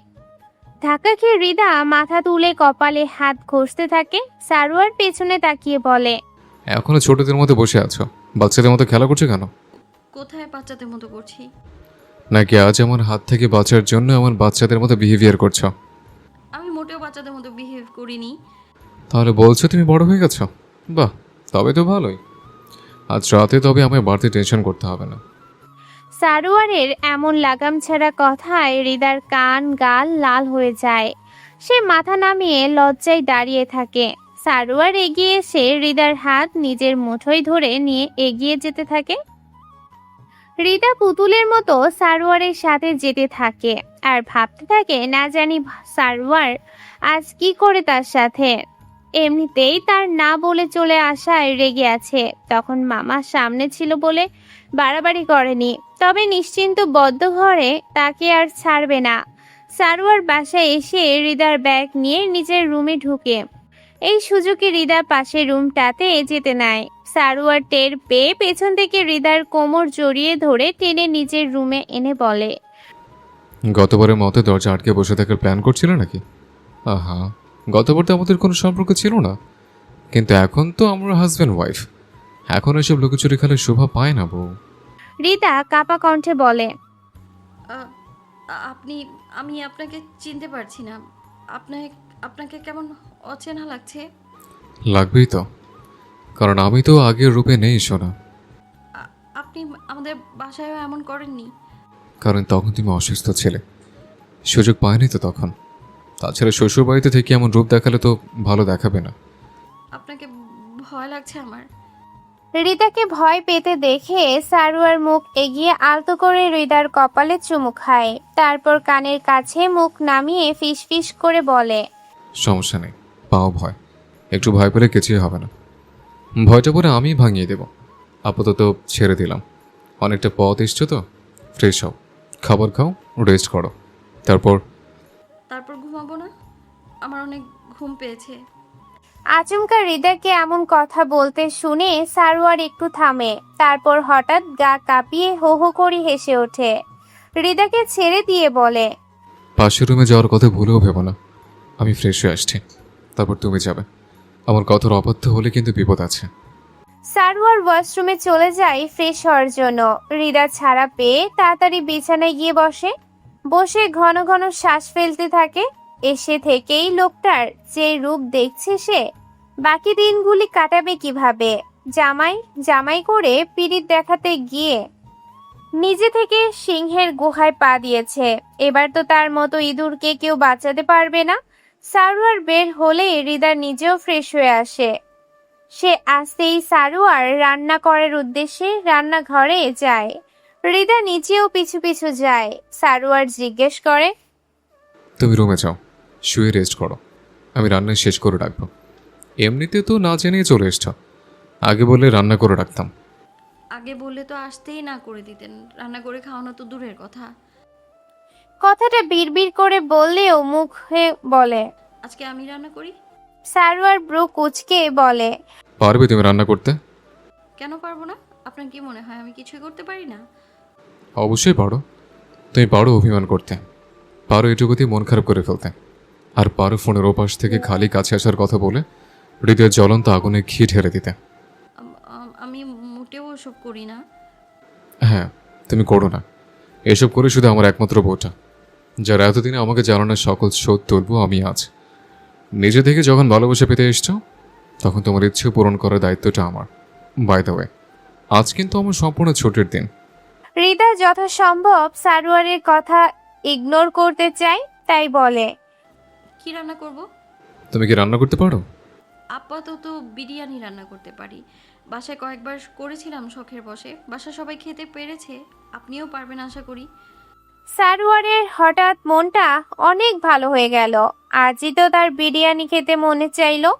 ধাক্কা খেয়ে হৃদা মাথা তুলে কপালে হাত ঘষতে থাকে। সারওয়ার পেছনে তাকিয়ে বলে, এখনো ছোটদের মতো বসে আছো, বাচ্চাদের মতো খেলা করছো কেন? কোথায় বাচ্চাদের মতো করছি? নাকি আজ আমার হাত থেকে বাঁচার জন্য আমার বাচ্চাদের মতো বিহেভিয়ার করছো? আমি মোটেও বাচ্চাদের মতো বিহেভ করিনি। তাহলে বলছো তুমি বড় হয়ে গেছো? বাহ, তবে তো ভালোই। আজ রাতে তবে আমায় বাড়তি টেনশন করতে হবে না। সারোয়ারের এমন লাগাম ছাড়া কথায় হৃদার কান গাল লাল হয়ে যায়। সে মাথা নামিয়ে লজ্জায় দাঁড়িয়ে থাকে। সারোয়ার এগিয়ে এসে হৃদার হাত নিজের মুঠোয় ধরে নিয়ে এগিয়ে যেতে থাকে। রিতা পুতুলের মতো সারোয়ারের সাথে যেতে থাকে আর ভাবতে থাকে না জানি সারোয়ার আজ কি করে তার সাথে। এমনিতেই তার না বলে চলে আসায় রেগে আছে, তখন মামা সামনে ছিল বলে বাড়াবাড়ি করেনি, তবে নিশ্চিন্ত বদ্ধ ঘরে তাকে আর ছাড়বে না। সারোয়ার বাসায় এসে হৃদার ব্যাগ নিয়ে নিজের রুমে ঢুকে এই সুযোগে হৃদা পাশের রুমটাতে যেতে নেয়। সারোয়ার টের পেয়ে পেছন থেকে হৃদার কোমর জড়িয়ে ধরে টেনে নিজের রুমে এনে বলে, গতবারের মতো দরজা আটকে বসে থাকার প্ল্যান করছিলে নাকি? আহা, গতবার তো আমাদের কোনো সম্পর্ক ছিল না, কিন্তু এখন তো আমরা হাজব্যান্ড ওয়াইফ। এখন এসব লুকোচুরি খেলে শোভা পায় না বউ। হৃদা কাপা কণ্ঠে বলে, আ- আমি আপনাকে চিনতে পারছি না। আপনাকে কেমন অচেনা লাগছে। লাগবেই তো, কারণ আমি তো আগের রূপে নেই সোনা। আপনি আমাদের বাসায়ও এমন করেননি। কারণ তখন তুমি অসুস্থ ছিলে, সুযোগ পায়নি তো তখন। তাছাড়া শ্বশুর বাড়িতে থেকে এমন রূপ দেখালে তো ভালো দেখাবে না। আপনাকে ভয় লাগছে আমার। হৃদাকে ভয় পেতে দেখে সারোয়ার মুখ এগিয়ে আলতো করে হৃদার কপালে চুমু খায়, তারপর কানের কাছে মুখ নামিয়ে ফিসফিস করে বলে, সমস্যা নেই, পাও ভয়, একটু ভয় পেলে কিছুই হবে না। ভয়টা পরে আমি ভাঙিয়ে দেব। আপাতত ছেড়ে দিলাম, অনেকটা পথ এসছো তো, ফ্রেশ হও, খাবার খাও, রেস্ট করো, তারপর ঘুমাবো না? আমার অনেক ঘুম পেয়েছে। আচমকা হৃদাকে এমন কথা বলতে শুনে সারোয়ার একটু থামে, তারপর হঠাৎ গা কাঁপিয়ে হো হো করে হেসে ওঠে। হৃদাকে ছেড়ে দিয়ে বলে, পাশের রুমে যাওয়ার কথা ভুলেও ভেবো না। আমি ফ্রেশ হয়ে আসছি, তারপর তুমি যাবে। আমার কথার অবাধ্য হলে কিন্তু বিপদ আছে। সারোয়ার ওয়াশরুমে চলে যায় ফ্রেশ হওয়ার জন্য। হৃদা ছাড়া পেয়ে তাড়াতাড়ি বিছানায় গিয়ে বসে ঘন ঘন শ্বাস ফেলতে থাকে। এসে থেকেই লোকটার যে রূপ দেখছে সে, বাকি দিনগুলি কাটাবে কিভাবে? জামাই করে পিরিত দেখাতে গিয়ে নিজে থেকে সিংহের গুহায় পা দিয়েছে, এবার তো তার মতো ইঁদুরকে কেউ বাঁচাতে পারবে না। সারোয়ার বের হলে হৃদা নিজেও ফ্রেশ হয়ে আসে। সে আসতেই সারোয়ার রান্না করার উদ্দেশ্যে রান্নাঘরে যায়। হৃদা নিচেও পিছু পিছু যায়। সারোয়ার জিজ্ঞেস করে, তুমি রুমে যাও, শুয়ে রেস্ট করো, আমি রান্না শেষ করে রাখবো। এমনিতে তো না জেনেই চলে এসছো, আগে বললে রান্না করে রাখতাম। আগে বললে তো আসতেই না করে দিতেন, রান্না করে খাওয়ানো তো দূরের কথা। কথাটা বিড়বিড় করে বললেও মুখে বলে। আজকে আমি রান্না করি। সারোয়ার ব্রু কুচকে বলে, পারবে তুমি রান্না করতে? কেন পারবো না? আপনার কি মনে হয় আমি কিছুই করতে পারি না? অবশ্যই পারো, তুমি পারো অভিমান করতে, পারো এটুকুতে মন খারাপ করে ফেলতে, আর পারো ফোনের ওপাশ থেকে খালি কাছে আসার কথা বলে হৃদয়ের জ্বলন্ত আগুনে ঘি ঢেলে দিতে। আমি মোটেও ওসব করি না। হ্যাঁ, তুমি করো না। এসব করে শুধু আমার একমাত্র বউটা, যার এতদিনে আমাকে জানানোর সকল শোধ তুলবো আমি আজ। নিজে থেকে যখন ভালোবাসা পেতে এসছো, তখন তোমার ইচ্ছে পূরণ করার দায়িত্বটা আমার। বাই দ্য ওয়ে, আজ কিন্তু আমার সম্পূর্ণ ছুটির দিন। হৃদা যথাসম্ভব সারোয়ারের কথা ইগনোর করতে চায়, তাই বলে, কি রান্না করব? তুমি কি রান্না করতে পারো? আপাতত বিরিয়ানি রান্না করতে পারি। বাসায় কয়েকবার করেছিলাম শখের বশে, বাসা সবাই খেতে পেরেছে। আপনিও পারবেন আশা করি। সারোয়ারের হঠাৎ মনটা অনেক ভালো হয়ে গেল। আজই তো তার বিরিয়ানি খেতে মনে চাইলো,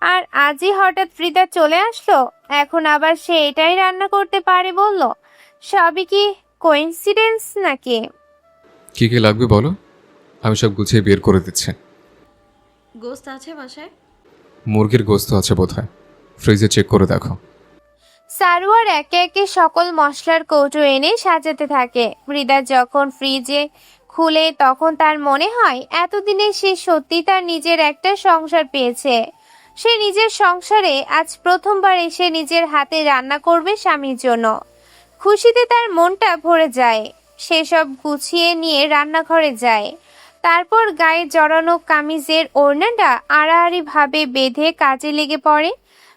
আর আজই হঠাৎ ফ্রিদা চলে আসলো, এখন আবার সে এটাই রান্না করতে পারে বলল। সবই কি কোইন্সিডেন্স নাকি? কি কি লাগবে বলো, আমি সব গুছিয়ে বের করে দিচ্ছি। গোস্ত আছে বাসায়? মুরগির গোস্ত আছে বোধহয়, ফ্রিজে চেক করে দেখো। সারোয়ার একে একে সকল মশলার কৌটো এনে সাজাতে থাকে। হৃদা যখন ফ্রিজে খুলে তখন তার মনে হয় এতদিনে সে সত্যি তার নিজের একটা সংসার পেয়েছে। সে নিজের সংসারে আজ প্রথমবার এসে নিজের হাতে রান্না করবে স্বামীর জন্য। খুশিতে তার মনটা ভরে যায়। সে সব গুছিয়ে নিয়ে রান্নাঘরে যায়, তারপর গায়ে জড়ানো কামিজের ওড়নাটা আড়াআড়ি ভাবে বেঁধে কাজে লেগে পড়ে।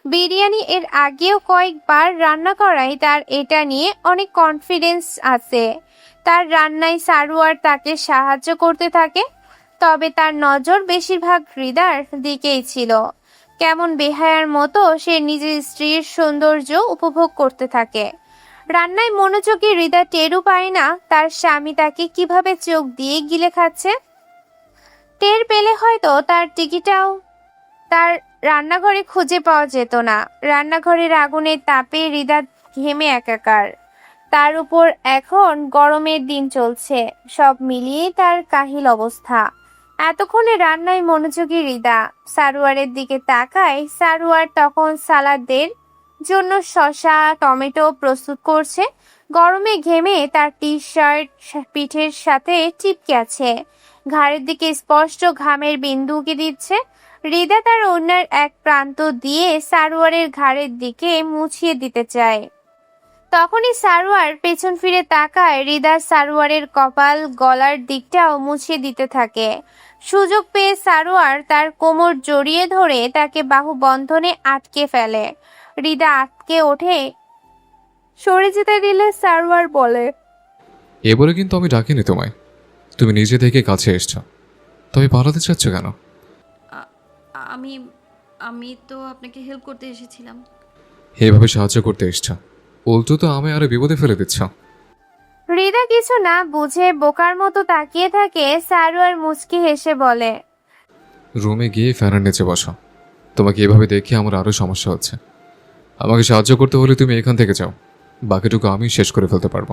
বিরিয়ানি এর আগেও কয়েকবার রান্না করায় তার এটা নিয়ে অনেক কনফিডেন্স আছে। তার রান্নায় সারোয়ার তাকে সাহায্য করতে থাকে, তবে তার নজর বেশিরভাগ হৃদার দিকেই ছিল। কেমন বেহায়ার মতো সে নিজের স্ত্রীর সৌন্দর্য উপভোগ করতে থাকে। রান্নায় মনোযোগী হৃদা টেরও পায় না তার স্বামী তাকে কিভাবে চোখ দিয়ে গিলে খাচ্ছে। টের পেলে হয়তো তার টিকিটাও তার রান্নাঘরে খুঁজে পাওয়া যেত না। রান্নাঘরের আগুনের তাপে হৃদা ঘেমে একাকার, তার উপর এখন গরমের দিন চলছে। সব মিলিয়ে তার কাহিল অবস্থা। এতক্ষণে রান্নায় মনোযোগী হৃদা সারোয়ারের দিকে তাকায়। সারোয়ার তখন সালাদের জন্য শসা টমেটো প্রস্তুত করছে। গরমে ঘেমে তার টি শার্ট পিঠের সাথে চিপকে আছে, ঘাড়ের দিকে স্পষ্ট ঘামের বিন্দু উঁকি দিচ্ছে। হৃদা তার ওড়নার এক প্রান্ত দিয়ে সারোয়ারের ঘাড়ের দিকে মুছিয়ে দিতে চায়। তখনই সারোয়ার পেছন ফিরে তাকায়। হৃদা সারোয়ারের কপাল গলার দিকটাও মুছিয়ে দিতে থাকে। সুযোগ পেয়ে সারোয়ার তার কোমর জড়িয়ে ধরে তাকে বাহু বন্ধনে আটকে ফেলে। হৃদা আটকে ওঠে, সরে যেতে দিলে সারোয়ার বলে, এবারে কিন্তু আমি ডাকিনি তোমায়, তুমি নিজে থেকে কাছে এসছো, তবে পালাতে চাচ্ছ কেন? আ- আমি আমি তো আপনাকে হেল্প করতে এসেছিলাম। এভাবে সাহায্য করতে এসছো, উল্টো তো আমি আরো বিপদে ফেলে দিচ্ছ। হৃদা কিছু না বুঝে বোকার মতো তাকিয়ে থাকে। সারোয়ার মুচকি হেসে বলে, রুমে গিয়ে ফ্যানের নিচে বসো, তোমাকে এভাবে দেখে আমার আরো সমস্যা হচ্ছে। আমাকে সাহায্য করতে হলে তুমি এখান থেকে যাও, বাকিটুকু আমি শেষ করে ফেলতে পারবো।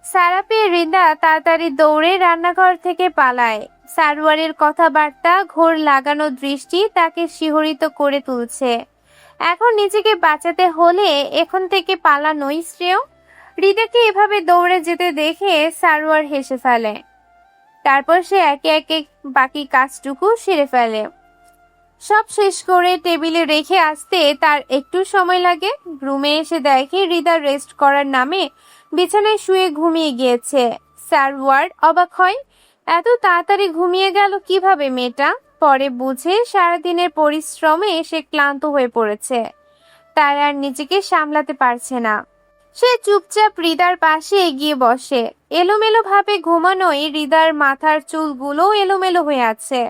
সারা পেয়ে হৃদা তাড়াতাড়ি দৌড়ে রান্নাঘর থেকে পালায়। সারোয়ারের কথাবার্তা, ঘোর লাগানো দৃষ্টি তাকে শিহরিত করে তুলছে। এখন নিজেকে বাঁচাতে হলে এখন থেকে পালানোই শ্রেয়। হৃদাকে এভাবে দৌড়ে যেতে দেখে সারোয়ার হেসে ফেলে। তারপর সে একে একে বাকি কাজটুকু সেরে ফেলে। সব শেষ করে টেবিলে রেখে আসতে তার একটু সময় লাগে। রুমে এসে দেখে হৃদা রেস্ট করার নামে বিছানায় শুয়ে ঘুমিয়ে গিয়েছে। সারওয়ার অবাক হয়, এত তাড়াতাড়ি ঘুমিয়ে গেল কিভাবে মেয়েটা। পরে বুঝে সারাদিনের পরিশ্রমে সে ক্লান্ত হয়ে পড়েছে, তাই আর নিজেকে সামলাতে পারছে না। সে চুপচাপ হৃদার পাশে এগিয়ে বসে। এলোমেলো ভাবে ঘুমানোয় হৃদার মাথার চুলগুলো এলোমেলো হয়ে আছে,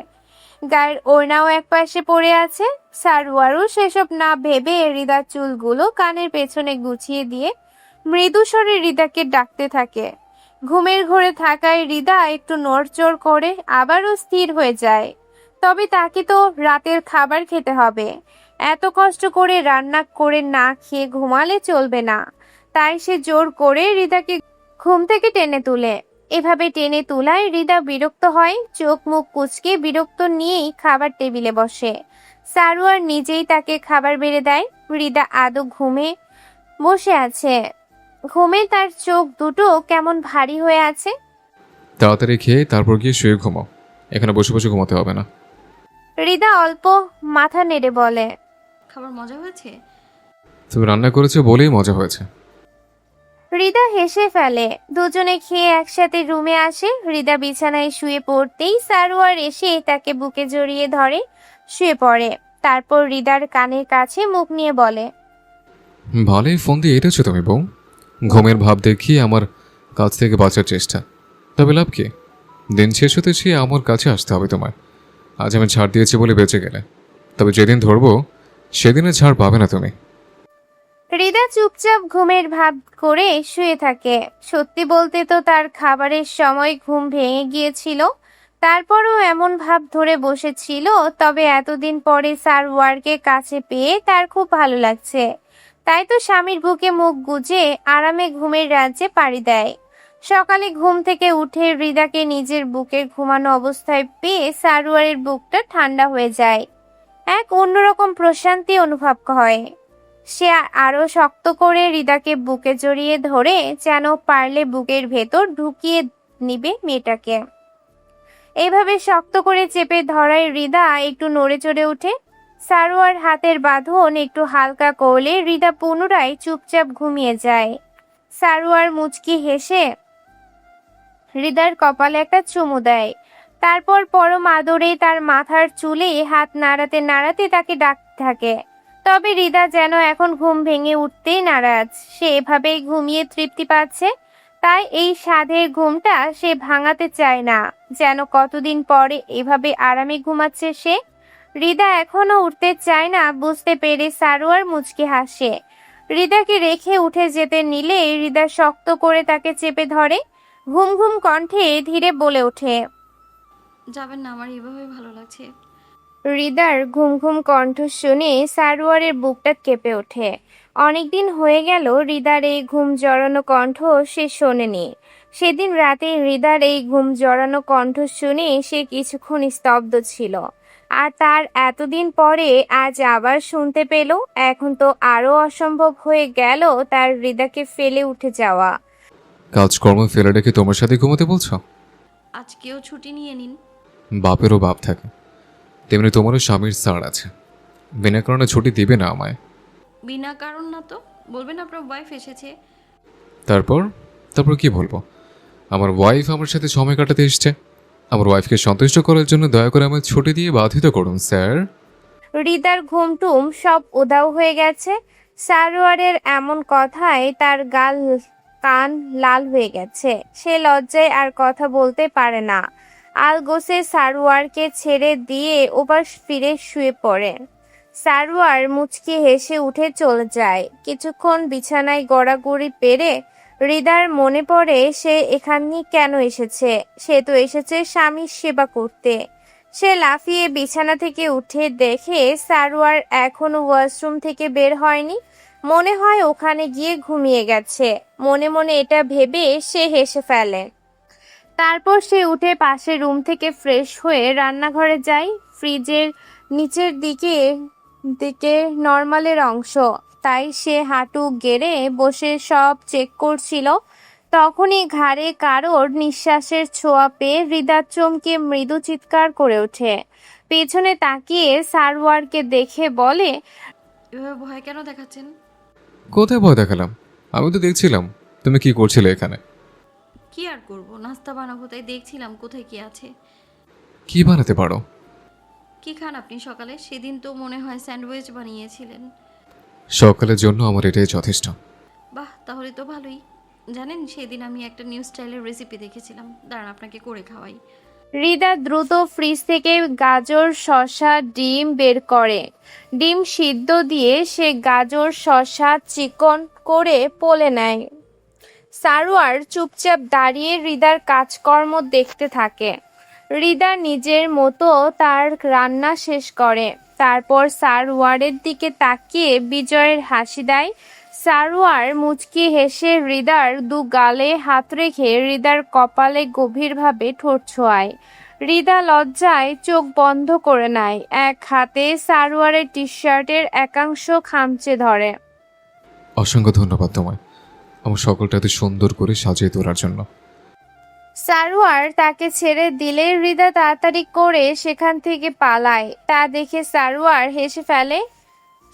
গায়ের ওড়নাও একপাশে পড়ে আছে। সারওয়ারও সেসব না ভেবে হৃদার চুলগুলো কানের পেছনে গুছিয়ে দিয়ে মৃদু স্বরে হৃদাকে ডাকতে থাকে। ঘুমের ঘোরে থাকায় হৃদা একটু নড়চড় করে আবারও স্থির হয়ে যায়। তবে তাকে তো রাতের খাবার খেতে হবে, এত কষ্ট করে রান্না করে না খেয়ে ঘুমালে চলবে না। তাই সে জোর করে হৃদাকে ঘুম থেকে টেনে তুলে। এভাবে টেনে তোলায় হৃদা বিরক্ত হয়, চোখ মুখ কুঁচকে বিরক্ত নিয়েই খাবার টেবিলে বসে। সারোয়ার নিজেই তাকে খাবার বেড়ে দেয়। হৃদা আদৌ ঘুমে বসে আছে। ঘুমে তার চোখ দুটো কেমন ভারী হয়ে আছে। তাড়াতাড়ি খেয়ে তারপর গিয়ে শুয়ে ঘুমাও, এখানে বসে বসে ঘুমাতে হবে না। হৃদা অল্প মাথা নেড়ে বলে, খাবার মজা হয়েছে? তুমি রান্না করেছো বলেই মজা হয়েছে। হৃদা হেসে ফেলে। দুজনে খেয়ে একসাথে রুমে আসে। হৃদা বিছানায় শুয়ে পড়তেই সারোয়ার এসে তাকে বুকে জড়িয়ে ধরে শুয়ে পড়ে। তারপর হৃদার কানের কাছে মুখ নিয়ে বলে, ভালোই ফোন দিয়ে এটেছো তুমি বউ, ঘুমের ভাব দেখিয়ে আমার কাছ থেকে বাঁচার চেষ্টা। তবে লাভ কি? দিন শেষ হতে সে আমার কাছে আসতে হবে তোমার। আজ আমি ছাড় দিয়েছি বলে বেঁচে গেলে, তবে যেদিন ধরবো সেদিনে ছাড় পাবে না তুমি। হৃদা চুপচাপ ঘুমের ভাব করে শুয়ে থাকে। সত্যি বলতে তো তার খাবারের সময় ঘুম ভেঙে গিয়েছিল, তারপরও এমন ভাব ধরে বসেছিল। তবে এতদিন পরে সারওয়ারকে কাছে পেয়ে তার খুব ভালো লাগছে, তাই তো স্বামীর বুকে মুখ গুজে আরামে ঘুমের রাজ্যে পাড়ি দেয়। সকালে ঘুম থেকে উঠে হৃদাকে নিজের বুকের ঘুমানো অবস্থায় পেয়ে সারওয়ারের বুকটা ঠান্ডা হয়ে যায়। এক অন্যরকম প্রশান্তি অনুভব হয়। সে আরো শক্ত করে হৃদাকে বুকে জড়িয়ে ধরে যেন পারলে বুকের ভেতর ঢুকিয়ে নিবে মেয়েটাকে। এইভাবে শক্ত করে চেপে ধরায় হৃদা একটু নড়ে চড়ে ওঠে। সারোয়ার হাতের বাঁধন একটু হালকা করলে হৃদা পুনরায় চুপচাপ ঘুমিয়ে যায়। সারোয়ার মুচকি হেসে হৃদার কপালে একটা চুমু দেয়। তারপর পরম আদরে তার মাথার চুলে হাত নাড়াতে নাড়াতে তাকে ডাকতে থাকে। তবে হৃদা যেন এখন ঘুম ভেঙে উঠতেই নারাজ। সে এভাবেই ঘুমিয়ে তৃপ্তি পাচ্ছে, তাই এই সাধের ঘুমটা সে ভাঙাতে চায় না। যেন কতদিন পরে এভাবে আরামে ঘুমাচ্ছে সে। হৃদা এখনো উঠতে চায় না বুঝতে পেরে সারোয়ার মুচকি হাসে। হৃদাকে রেখে উঠে যেতে নিলে হৃদা শক্ত করে তাকে চেপে ধরে। ঘুম ঘুম কণ্ঠে ধীরে বলে ওঠে। যাবেন না, আমার এভাবে ভালো লাগছে। হৃদার ঘুম ঘুম কণ্ঠ শুনে সারোয়ারের বুকটা কেঁপে ওঠে। অনেকদিন হয়ে গেল হৃদার এই ঘুম জড়ানো কণ্ঠ সে শোনেনি। সেদিন রাতে হৃদার এই ঘুম জড়ানো কণ্ঠ শুনে সে কিছুক্ষণ স্তব্ধ ছিল। আর তার এতদিন পরে আজ আবার শুনতে পেল। এখন তো আরো অসম্ভব হয়ে গেল তার হৃদাকে ফেলে উঠে যাওয়া। কাজকর্ম ফেলে রেখে তোমার সাথে ঘুমোতে বলছো? আজকেও ছুটি নিয়ে নিন। বাপেরও বাপ থাকে, তেমনি তোমারও স্বামীর ছাড় আছে। বিনা কারণে ছুটি দিবে না আমায়। বিনা কারণ না তো, বলবেন আপনার ওয়াইফ এসেছে। তারপর তারপর কি বলবো? আমার ওয়াইফ আমার সাথে সময় কাটাতে এসছে। আমার ওয়াইফকে সন্তুষ্ট করার জন্য দয়া করে আমায় ছুটি দিয়ে বাধিত করুন স্যার। হৃদার ঘুমটুম সব উধাও হয়ে গেছে। সারোয়ারের এমন কথায় তার কান লাল হয়ে গেছে। সে লজ্জায় আর কথা বলতে পারে না। আলগোসে সারোয়ারকে ছেড়ে দিয়ে ওপাশ ফিরে শুয়ে পড়ে। সারোয়ার মুচকি হেসে উঠে চলে যায়। কিছুক্ষণ বিছানায় গড়াগড়ি পেরে হৃদার মনে পড়ে সে এখানে কেন এসেছে। সে তো এসেছে স্বামীর সেবা করতে। সে লাফিয়ে বিছানা থেকে উঠে দেখে সারোয়ার এখনো ওয়াশরুম থেকে বের হয়নি। মনে হয় ওখানে গিয়ে ঘুমিয়ে গেছে। মনে মনে এটা ভেবে সে হেসে ফেলে। তারপর সে উঠে পাশের রুম থেকে ফ্রেশ হয়ে রান্নাঘরে যায়। ফ্রিজের নিচের দিকে দিকে নরমালের অংশ, তাই সে হাঁটু গেড়ে বসে সব চেক করছিল। তখনই ঘাড়ে কারোর নিঃশ্বাসের ছোঁয়া পেয়ে হৃদা চমকে মৃদু চিৎকার করে ওঠে। পেছনে তাকিয়ে সারোয়ারকে দেখে বলে, এভাবে ভয় কেন দেখাচ্ছেন? কোথায় ভয় দেখালাম? আমি তো দেখছিলাম তুমি কি করছিলে এখানে। কি আর করব, নাস্তা বানাবো তাই দেখছিলাম কোথায় কি আছে। কি বানাতে পারো? কি খান আপনি সকালে? সেদিন তো মনে হয় স্যান্ডউইচ বানিয়েছিলেন। সকালের জন্য আমার এটাই যথেষ্ট। বাহ, তাহলে তো ভালোই। জানেন, সেদিন আমি একটা নিউ স্টাইলের রেসিপি দেখেছিলাম, দাঁড়ান আপনাকে করে খাওয়াই। হৃদা দ্রুত ফ্রিজ থেকে গাজর, শসা, ডিম বের করে। ডিম সিদ্ধ দিয়ে সে গাজর শসা চিকন করে পলে নেয়। সারোয়ার চুপচাপ দাঁড়িয়ে হৃদার কাজকর্ম দেখতে থাকে। হৃদা নিজের মতো তার রান্না শেষ করে। তারপর সারোয়ারের দিকে তাকিয়ে বিজয়ের হাসি দেয়। সারোয়ার মুচকি হেসে হৃদার দু গালে হাত রেখে হৃদার কপালে গভীরভাবে ঠোঁট ছোঁয়ায়। হৃদা লজ্জায় চোখ বন্ধ করে নেয়। এক হাতে সারোয়ারের টি শার্টের একাংশ খামচে ধরে। অসংখ্য ধন্যবাদ তোমায় আমার সকলটা এত সুন্দর করে সাজিয়ে তোলার জন্য। সারোয়ার তাকে ছেড়ে দিলে হৃদা তাড়াতাড়ি করে সেখান থেকে পালায়। তা দেখে সারোয়ার হেসে ফেলে।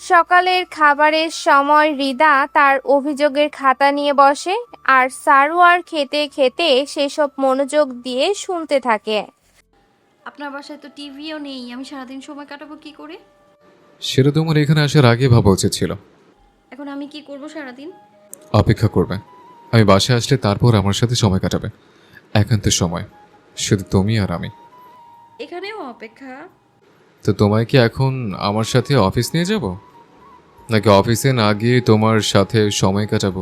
সকালের খাবারের সময় হৃদা তার অভিযোগের খাতা নিয়ে বসে আর সারোয়ার খেতে খেতে সেসব মনোযোগ দিয়ে শুনতে থাকে। আপনার বাসায় তো টিভিও নেই, আমি সারাদিন সময় কাটাবো কি করে? সেটা তোমার এখানে আসার আগে ভাবা উচিত ছিল। এখন আমি কি করব সারাদিন? অপেক্ষা করবে। আমি বাসায় আসলে তারপর আমার সাথে সময় কাটাবে। একান্তের সময় শুধু তুমি আর আমি। এখানেও অপেক্ষা? তো তোমায় কি এখন আমার সাথে অফিস নিয়ে যাব, নাকি অফিসে না গিয়ে তোমার সাথে সময় কাটাবো?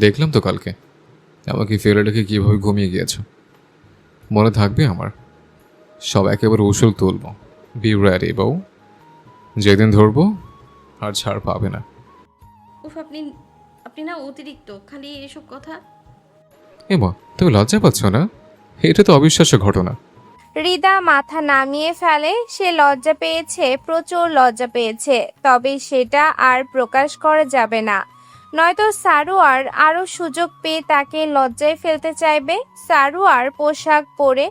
দেখলাম তো কালকে আমাকে ফেলে রেখে কীভাবে ঘুমিয়ে গিয়েছো। মনে থাকবে আমার। সব একেবারে উসুল তুলব। বি রেডি বউ। যেদিন ধরবো আর ছাড় পাবে না। উফ, আপনি আপনি না অতিরিক্ত, খালি এসব কথা। এমা, তুমি লজ্জা পাচ্ছ না? এটা তো অবিশ্বাস্য ঘটনা। হৃদা মাথা নামিয়ে ফেলে। সে লজ্জা পেয়েছে, প্রচুর লজ্জা পেয়েছে। তবে সেটা আর প্রকাশ করা যাবে না, নয়তো সারোয়ার আরো সুযোগ পেয়ে তাকে লজ্জায় ফেলতে চাইবে। সারোয়ার পোশাক পরে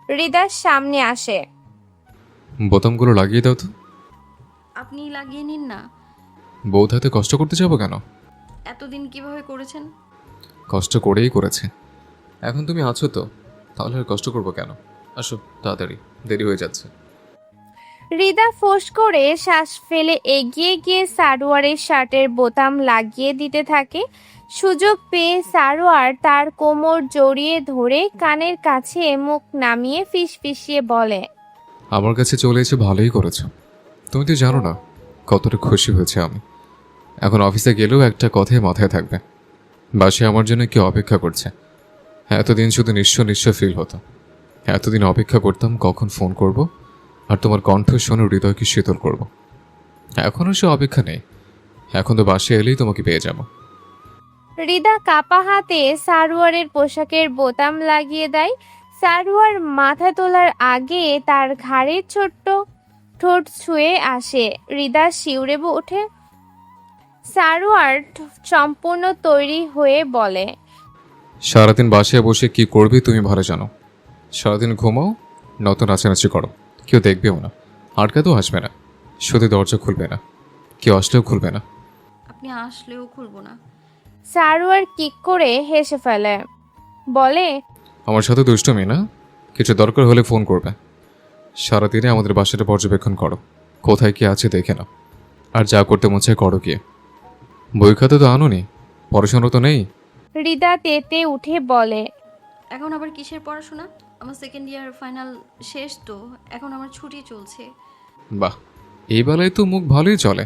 হৃদার সামনে আসে। বোতামগুলো লাগিয়ে দাও তো। আপনি লাগিয়ে নিন না। বউত হাতে কষ্ট করতে যাবো কেন? এতদিন কিভাবে করেছেন? কষ্ট করেই করেছে। এখন তুমি আছো তো, তাহলে আর কষ্ট করবো কেন? আসো তাড়াতাড়ি, দেরি হয়ে যাচ্ছে। হৃদা ফোঁস করে শ্বাস ফেলে এগিয়ে গিয়ে সারোয়ারের শার্টের বোতাম লাগিয়ে দিতে থাকে। সুযোগ পেয়ে সারোয়ার তার কোমর জড়িয়ে ধরে কানের কাছে মুখ নামিয়ে ফিসফিসিয়ে বলে, আমার কাছে চলে এসে ভালোই করেছো। তুমি তো জানো না কতটা খুশি হয়েছে আমি। এখন অফিসে গেলেও একটা কথাই মাথায় থাকবে, বাসায় আমার জন্য কেউ অপেক্ষা করছে। এতদিন শুধু নিঃস্ব নিঃস্ব ফিল হতো। এতদিন অপেক্ষা করতাম কখন ফোন করব আর তোমার কণ্ঠ শুনে হৃদয়কে শীতল করব। এখনও সে অপেক্ষা নেই। এখন তো বাসায় এলেই তোমাকে পেয়ে যাব। হৃদা কাপা হাতে সারোয়ারের পোশাকের বোতাম লাগিয়ে দেয়। সারোয়ার মাথা তোলার আগে তার ঘাড়ের ছোট্ট ঠোঁট ছুঁয়ে আসে। হৃদা শিউরে ওঠে। সারোয়ার সম্পূর্ণ তৈরি হয়ে বলে, সারাদিন বাসায় বসে কি করবে তুমি ভালো জানো। সারাদিন ঘুমাও, নতুন নাচানাচি করো, কেউ দেখবেও না, আটকাতেও আসবে না, শুধু দরজা খুলবে না, কেউ আসলেও খুলবে না। আপনি আসলেও খুলবো না। সারোয়ার কিক করে হেসে ফেলে, বলে, আমার সাথে দুষ্টুমি না? কিছু দরকার হলে ফোন করবে। সারাদিনে আমাদের বাসাটা পর্যবেক্ষণ করো, কোথায় কি আছে দেখে নাও, আর যা করতে মন চায় করো গিয়ে। বই খাতা তো আনোনি, পড়াশোনা তো নেই। হৃদা তেতে উঠে বলে, এখন আবার কিসের পড়াশোনা? আমার সেকেন্ড ইয়ার ফাইনাল শেষ তো, এখন আমার ছুটি চলছে। বাহ, এই বেলায় তো মুখ ভালোই চলে।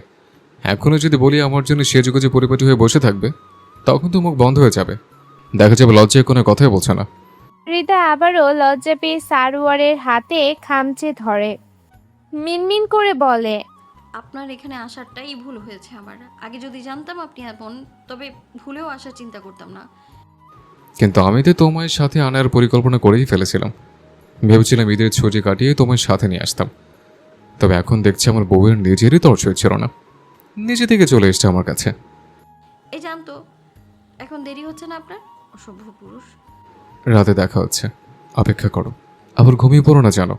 এখনও যদি বলি আমার জন্য সেজেগুজে পরিপাটি হয়ে বসে থাকবে, তখন তো মুখ বন্ধ হয়ে যাবে, দেখা যাবে লজ্জায় কোনো কথাই বলছে না। হৃদা আবারও লজ্জা পেয়ে সারোয়ারের হাতে খামচে ধরে, মিনমিন করে বলে, আপনার এখানে আসারটাই ভুল হয়েছে আমার। আগে যদি জানতাম আপনি এমন, তবে ভুলেও আসার চিন্তা করতাম না। কিন্তু আমি তো তোমার সাথে আনার পরিকল্পনা করেই ফেলেছিলাম। ভেবেছিলাম ঈদের ছুটি কাটিয়ে তোমার সাথে নিয়ে আসতাম। তবে এখন দেখছি আমার বউয়ের নিজেরই তর্স হচ্ছিল না, নিজে থেকে চলে এসছে আমার কাছে। এই জানতো, এখন দেরি হচ্ছে না আপনার? অসভ্য পুরুষ। রাতে দেখা হচ্ছে, অপেক্ষা করো, আবার ঘুমিয়ে পড়ো না জানো।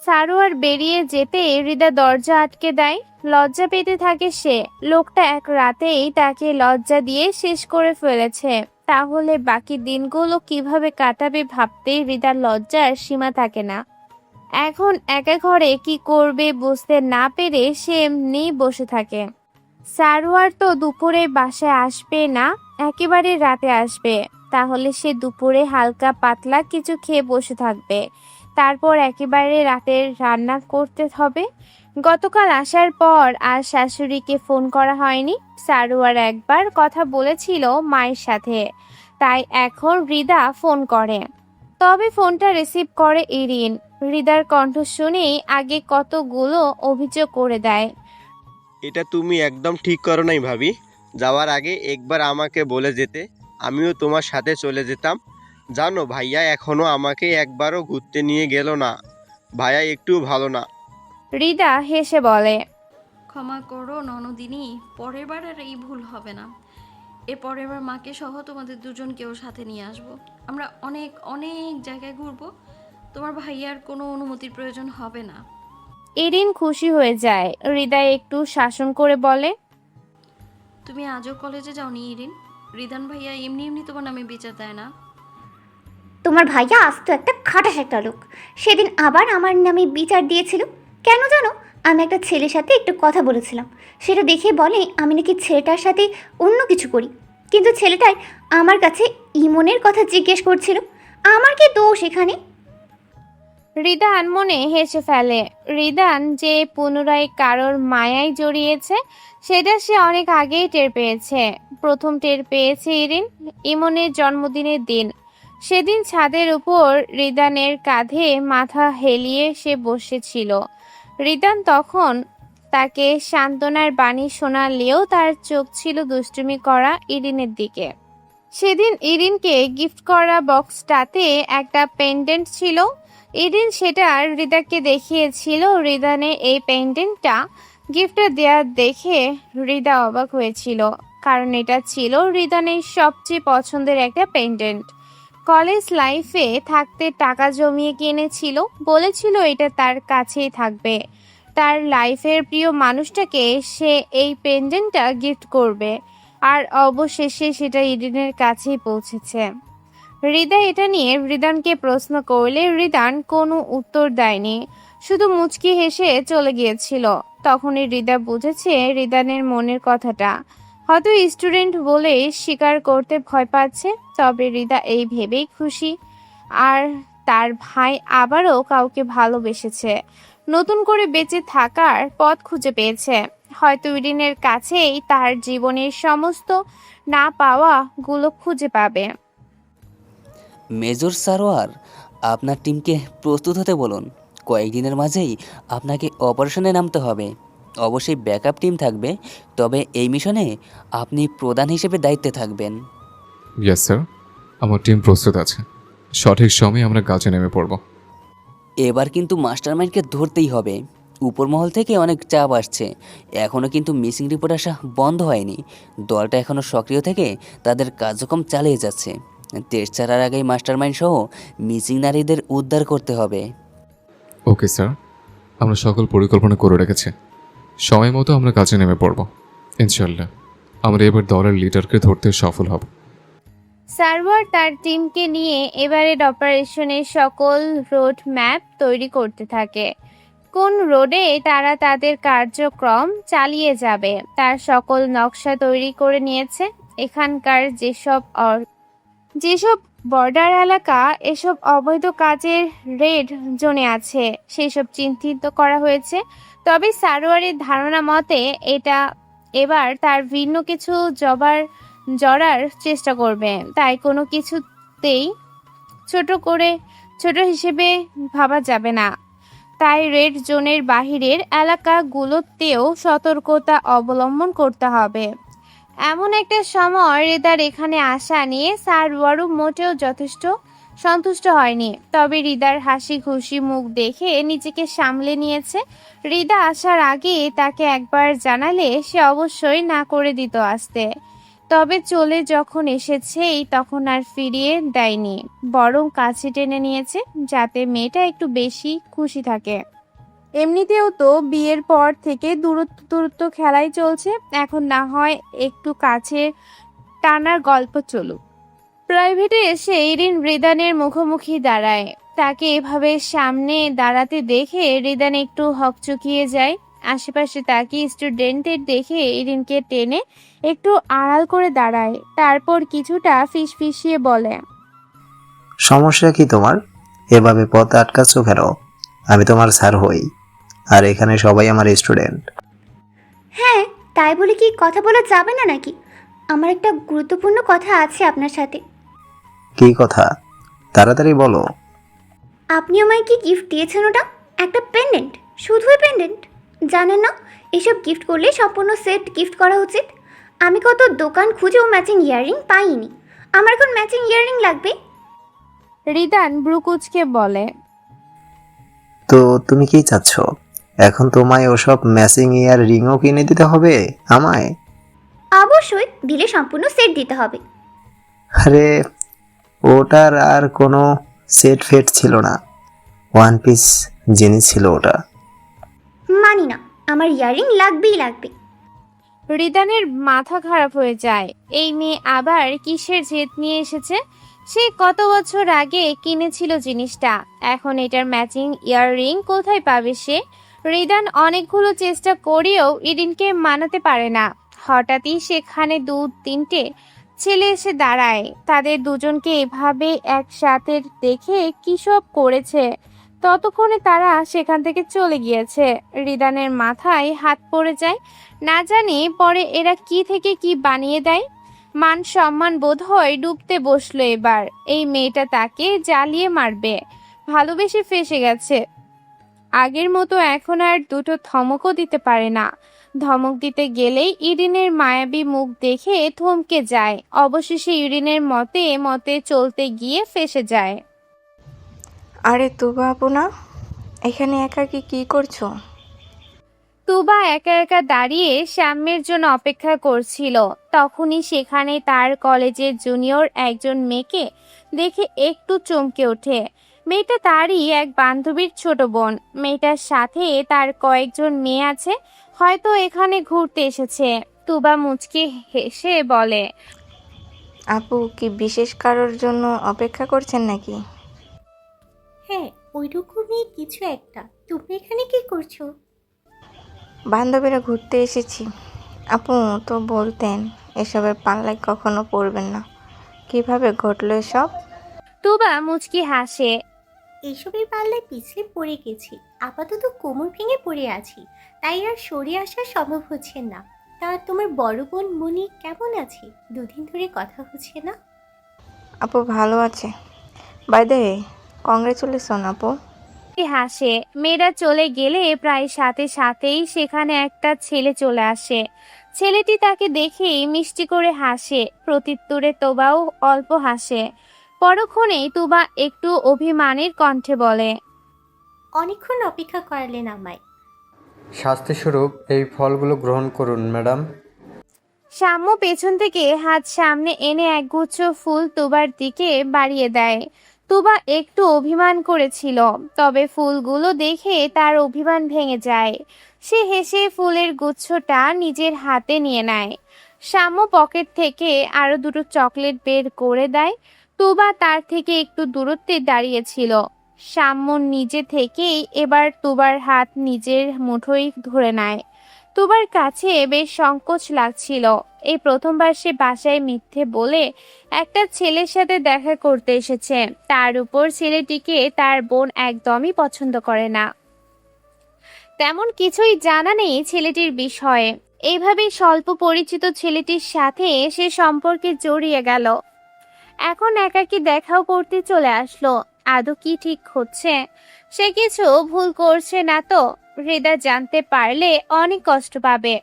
সারোয়ার বেরিয়ে যেতে হৃদা দরজা আটকে দেয়। লজ্জা পেতে থাকে সে। লোকটা এক রাতেই তাকে লজ্জা দিয়ে শেষ করে ফেলেছে। তাহলে বাকি দিনগুলো কিভাবে কাটাবে ভাবতেই হৃদার লজ্জার সীমা থাকে না। এখন একা ঘরে কি করবে বুঝতে না পেরে সে এমনি বসে থাকে। সারোয়ার তো দুপুরে বাসায় আসবে না, একেবারে রাতে আসবে। তাহলে সে দুপুরে হালকা পাতলা কিছু খেয়ে বসে থাকবে, তারপর একেবারে রাতের রান্না করতে হবে। গতকাল আসার পর আর শাশুড়িকে ফোন করা হয়নি। সারোয়ার একবার কথা বলেছিল মায়ের সাথে, তাই এখন হৃদা ফোন করে। তবে ফোনটা রিসিভ করে ইরিন। হৃদার কণ্ঠ শুনেই আগে কতগুলো অভিযোগ করে দেয়। এটা তুমি একদম ঠিক করো নাই ভাবি। যাওয়ার আগে একবার আমাকে বলে যেতে, আমিও তোমার সাথে চলে যেতাম। জানো ভাইয়া এখনো আমাকে একবারও ঘুরতে নিয়ে গেল না। ভাইয়া একটু ভালো না। হৃদা হেসে বলে, ক্ষমা করো ননদিনী, পরের বার আর এই ভুল হবে না। এর পরের বার মাকে সহ তোমাদের দুজনকেও সাথে নিয়ে আসবো। আমরা অনেক অনেক জায়গায় ঘুরবো। তোমার ভাইয়ার কোনো অনুমতির প্রয়োজন হবে না। ইরিন খুশি হয়ে যায়। হৃদা একটু শাসন করে বলে, তুমি আজও কলেজে যাওনি ইরিন? রিদান ভাইয়া এমনি এমনি তোমার নামে বিচার দেয় না। তোমার ভাইয়া আস্ত একটা খাটাস একটা লোক। সেদিন আবার আমার নামে বিচার দিয়েছিল। কেন জানো? আমি একটা ছেলের সাথে একটু কথা বলেছিলাম, সেটা দেখে বলে আমি নাকি ছেলেটার সাথে অন্য কিছু করি। কিন্তু ছেলেটাই আমার কাছে ইমনের কথা জিজ্ঞেস করছিল। আমার কি দোষ এখানে? রিদান মনে হেসে ফেলে। রিদান যে পুনরায় কারোর মায়ায় জড়িয়েছে সেটা সে অনেক আগেই টের পেয়েছে। প্রথম টের পেয়েছে ইরিন ইমনের জন্মদিনের দিন। সেদিন ছাদের উপর রিদানের কাঁধে মাথা হেলিয়ে সে বসেছিল। রিদান তখন তাকে সান্ত্বনার বাণী শোনালেও তার চোখ ছিল দুষ্টুমি করা ইরিনের দিকে। সেদিন ইরিনকে গিফট করা বক্সটাতে একটা পেন্ডেন্ট ছিল। ইরিন সেটা হৃদাকে দেখিয়েছিল। রিদানের এই পেন্ডেন্টটা গিফটে দেয়া দেখে হৃদা অবাক হয়েছিল, কারণ এটা ছিল রিদানের সবচেয়ে পছন্দের একটা পেন্ডেন্ট। কলেজ লাইফে থাকতে টাকা জমিয়ে কিনেছিল, বলেছিল এটা তার কাছেই থাকবে। তার লাইফের প্রিয় মানুষটাকে সে এই পেন্ডেন্টটা গিফট করবে, আর অবশেষে সেটা ইরিনের কাছেই পৌঁছেছে। হৃদা এটা নিয়ে রিদানকে প্রশ্ন করলে রিদান কোনো উত্তর দেয়নি, শুধু মুচকি হেসে চলে গিয়েছিল। তখনই হৃদা বুঝেছে রিদানের মনের কথাটা। হয়তো স্টুডেন্ট বলে স্বীকার করতে ভয় পাচ্ছে, তবে হৃদা এই ভেবেই খুশি আর তার ভাই আবারও কাউকে ভালোবেসেছে, নতুন করে বেঁচে থাকার পথ খুঁজে পেয়েছে। হয়তো ইরিনের কাছেই তার জীবনের সমস্ত না পাওয়াগুলো খুঁজে পাবে। মেজর সারোয়ার, আপনার টিমকে প্রস্তুত হতে বলুন। কয়েকদিনের মাঝেই আপনাকে অপারেশনে নামতে হবে। অবশ্যই ব্যাকআপ টিম থাকবে, তবে এই মিশনে আপনি প্রধান হিসেবে দায়িত্বে থাকবেন। ইয়েস স্যার, আমার টিম প্রস্তুত আছে। সঠিক সময়ে আমরা কাজে নেমে পড়ব। এবার কিন্তু মাস্টারমাইন্ডকে ধরতেই হবে। উপরমহল থেকে অনেক চাপ আসছে, এখনও কিন্তু মিসিং রিপোর্ট আসা বন্ধ হয়নি। দলটা এখনও সক্রিয় থেকে তাদের কার্যক্রম চালিয়ে যাচ্ছে। দেশ ছাড়ার আগেই মাস্টারমাইন্ড সহ মিসিং নারীদের উদ্ধার করতে হবে। ওকে স্যার, আমরা সকল পরিকল্পনা করে রেখেছি। সময় মতো আমরা কাজে নেমে পড়ব। ইনশাল্লাহ আমরা এবার দলের লিডারকে ধরতে সফল হব। সার্ভার তার টিমকে নিয়ে এবারের অপারেশনের সকল রোড ম্যাপ তৈরি করতে থাকে। কোন রোডে তারা তাদের কার্যক্রম চালিয়ে যাবে তার সকল নকশা তৈরি করে নিয়েছে। এখানকার যেসব বর্ডার এলাকা এসব অবৈধ কাজের রেড জোনে আছে সেসব চিহ্নিত করা হয়েছে। তবে সারোয়ারের ধারণা মতে এবার তার ভিন্ন কিছু জড়ার চেষ্টা করবে, তাই কোনো কিছুতেই ছোট হিসেবে ভাবা যাবে না। তাই রেড জোনের বাহিরের এলাকাগুলোতেও সতর্কতা অবলম্বন করতে হবে। এমন একটা সময় রিদার এখানে আসা নিয়ে সারওয়ারও মোটেও যথেষ্ট সন্তুষ্ট হয়নি। তবে রিদার হাসি খুশি মুখ দেখে নিজেকে সামলে নিয়েছে। রিদা আসার আগে তাকে একবার জানালে সে অবশ্যই না করে দিত আসতে। তবে চলে যখন এসেছেই তখন আর ফিরিয়ে দেয়নি, বরং কাছে টেনে নিয়েছে যাতে মেয়েটা একটু বেশি খুশি থাকে। এমনিতেও তো বিয়ের পর থেকে দূরত্ব খেলাই চলছে, এখন না হয় একটু কাছে টানার গল্প চলুক। প্রাইভেটে এসে ইরিন রিদানের মুখোমুখি দাঁড়ায়। তাকে এভাবে সামনে দাঁড়াতে দেখে রিদান একটু হকচকিয়ে যায়। আশেপাশে তাকিয়ে স্টুডেন্টদের দেখে ইরিনকে টেনে একটু আড়াল করে দাঁড়ায়, তারপর কিছুটা ফিসফিসিয়ে বলে, সমস্যা কি তোমার? এভাবে পথ আটকাচ্ছ কেন? আমি তোমার স্যার হই, আর এখানে সবাই আমার স্টুডেন্ট। হ্যাঁ, তাই বলে কি কথা বলা যাবে না নাকি? আমার একটা গুরুত্বপূর্ণ কথা আছে আপনার সাথে। কি কথা? তাড়াতাড়ি বলো। আপনি আমায় কি গিফট দিয়েছেন? ওটা একটা পেন্ডেন্ট, শুধুই পেন্ডেন্ট। জানেন না, এসব গিফট করলে সম্পূর্ণ সেট গিফট করা উচিত। আমি কত দোকান খুঁজেও ম্যাচিং ইয়াররিং পাইনি। আমার এখন ম্যাচিং ইয়াররিং লাগবে। রিদান ব্রুকুচকে বলে, তো তুমি কি চাচ্ছ? এখন তোমায় ওসব ম্যাচিং ইয়ার রিংও কিনে দিতে হবে আমায়? অবশ্যই, দিলে সম্পূর্ণ সেট দিতে হবে। আরে ওটার আর কোনো সেট ফেট ছিল না, ওয়ান পিস জিনিস ছিল ওটা। মানি না, আমার ইয়াররিং লাগবেই লাগবে। রিদানের মাথা খারাপ হয়ে যায়। এই মেয়ে আবার কিসের জেদ নিয়ে এসেছে? সে কত বছর আগে কিনেছিল জিনিসটা, এখন এটার ম্যাচিং ইয়াররিং কোথায় পাবে সে? রিদান অনেকগুলো চেষ্টা করেও ইরিনকে মানাতে পারে না। হঠাৎই সেখানে 2-3টে ছেলে এসে দাঁড়ায়। তাদের দুজনকে এভাবে একসাথে দেখে কি সব করেছে। ততক্ষণে তারা সেখান থেকে চলে গিয়েছে। রিদানের মাথায় হাত পড়ে যায়। না জানি পরে এরা কি থেকে কি বানিয়ে দেয়। মান সম্মান বোধ হয় ডুবতে বসলো এবার। এই মেয়েটা তাকে জ্বালিয়ে মারবে, ভালোবেসে ফেসে গেছে। আগের মতো এখন আর দুটো ধমকও দিতে পারে না। ধমক দিতে গেলেই ইরিনের মায়াবী মুখ দেখে থমকে যায়। অবশেষে ইরিনের মতে চলতে গিয়ে ফেসে যায়। আরে তুবা আপু না, এখানে একাকি কি করছো? তুবা একা একা দাঁড়িয়ে শ্যামের জন্য অপেক্ষা করছিল। তখনই সেখানে তার কলেজের জুনিয়র একজন মেয়েকে দেখে একটু চমকে ওঠে। মেয়েটা তারই এক বান্ধবীর ছোট বোন। মেয়েটার সাথে তার কয়েকজন মেয়ে আছে, হয়তো এখানে ঘুরতে এসেছে। তুবা মুচকি হেসে বলে, আপু কি বিশেষ কারোর জন্য অপেক্ষা করছেন নাকি? হ্যাঁ, ওইরকমই কিছু একটা। তুমি এখানে কি করছো? বান্ধবীরা ঘুরতে এসেছি। আপু তো বলতেন এসবের পাল্লায় কখনো পড়বেন না। কিভাবে ঘটলো এসব? তুবা মুচকি হাসে। এইসবের পাল্লায় পিছলে পড়ে গেছি। আপাতত কোমর ভেঙে পড়ে আছি, তাই আর সরে আসা সম্ভব হচ্ছে না। তা তোমার বড় বোন মনি কেমন আছে? দুদিন ধরে কথা হচ্ছে না। আপু ভালো আছে। বাই দ্য ওয়ে, কংগ্রেচুলেশন আপু। হাসে। মেয়েরা চলে গেলে প্রায় সাথে সাথেই সেখানে একটা ছেলে চলে আসে। ছেলেটি তাকে দেখেই মিষ্টি করে হাসে। প্রত্যুত্তরে তোবাও অল্প হাসে। পরক্ষণেই তুবা একটু অভিমানের কণ্ঠে বলে, অনেকক্ষণ অপেক্ষা করালেন আমায়। শাস্তিস্বরূপ এই ফলগুলো গ্রহণ করুন ম্যাডাম। শাম্য পেছন থেকে হাত সামনে এনে একগুচ্ছ ফুল তুবার দিকে বাড়িয়ে দেয়। তুবা একটু অভিমান করেছিল, তবে ফুলগুলো দেখে তার অভিমান ভেঙে যায়। সে হেসে ফুলের গুচ্ছটা নিজের হাতে নিয়ে নেয়। শাম্য পকেট থেকে আরো দুটো চকলেট বের করে দেয়। তুবা তার থেকে একটু দূরত্বে দাঁড়িয়েছিল। শাম্য নিজে থেকেই এবার তুবার হাত নিজের মুঠোয় ধরে নেয়। তুবার কাছে বেশ সংকোচ লাগছিল। এই প্রথমবার সে বাসায় মিথ্যে বলে একটা ছেলের সাথে দেখা করতে এসেছে। তার উপর ছেলেটিকে তার বোন একদমই পছন্দ করে না। তেমন কিছুই জানা নেই ছেলেটির বিষয়ে। এইভাবে স্বল্প পরিচিত ছেলেটির সাথে সে সম্পর্কে জড়িয়ে গেল। এখন একাকী দেখাও করতে চলে আসলো। আদৌ কি ঠিক হচ্ছে? সে কিছু ভুল করছে না তো? হৃদা জানতে পারলে অনেক কষ্ট পাবে।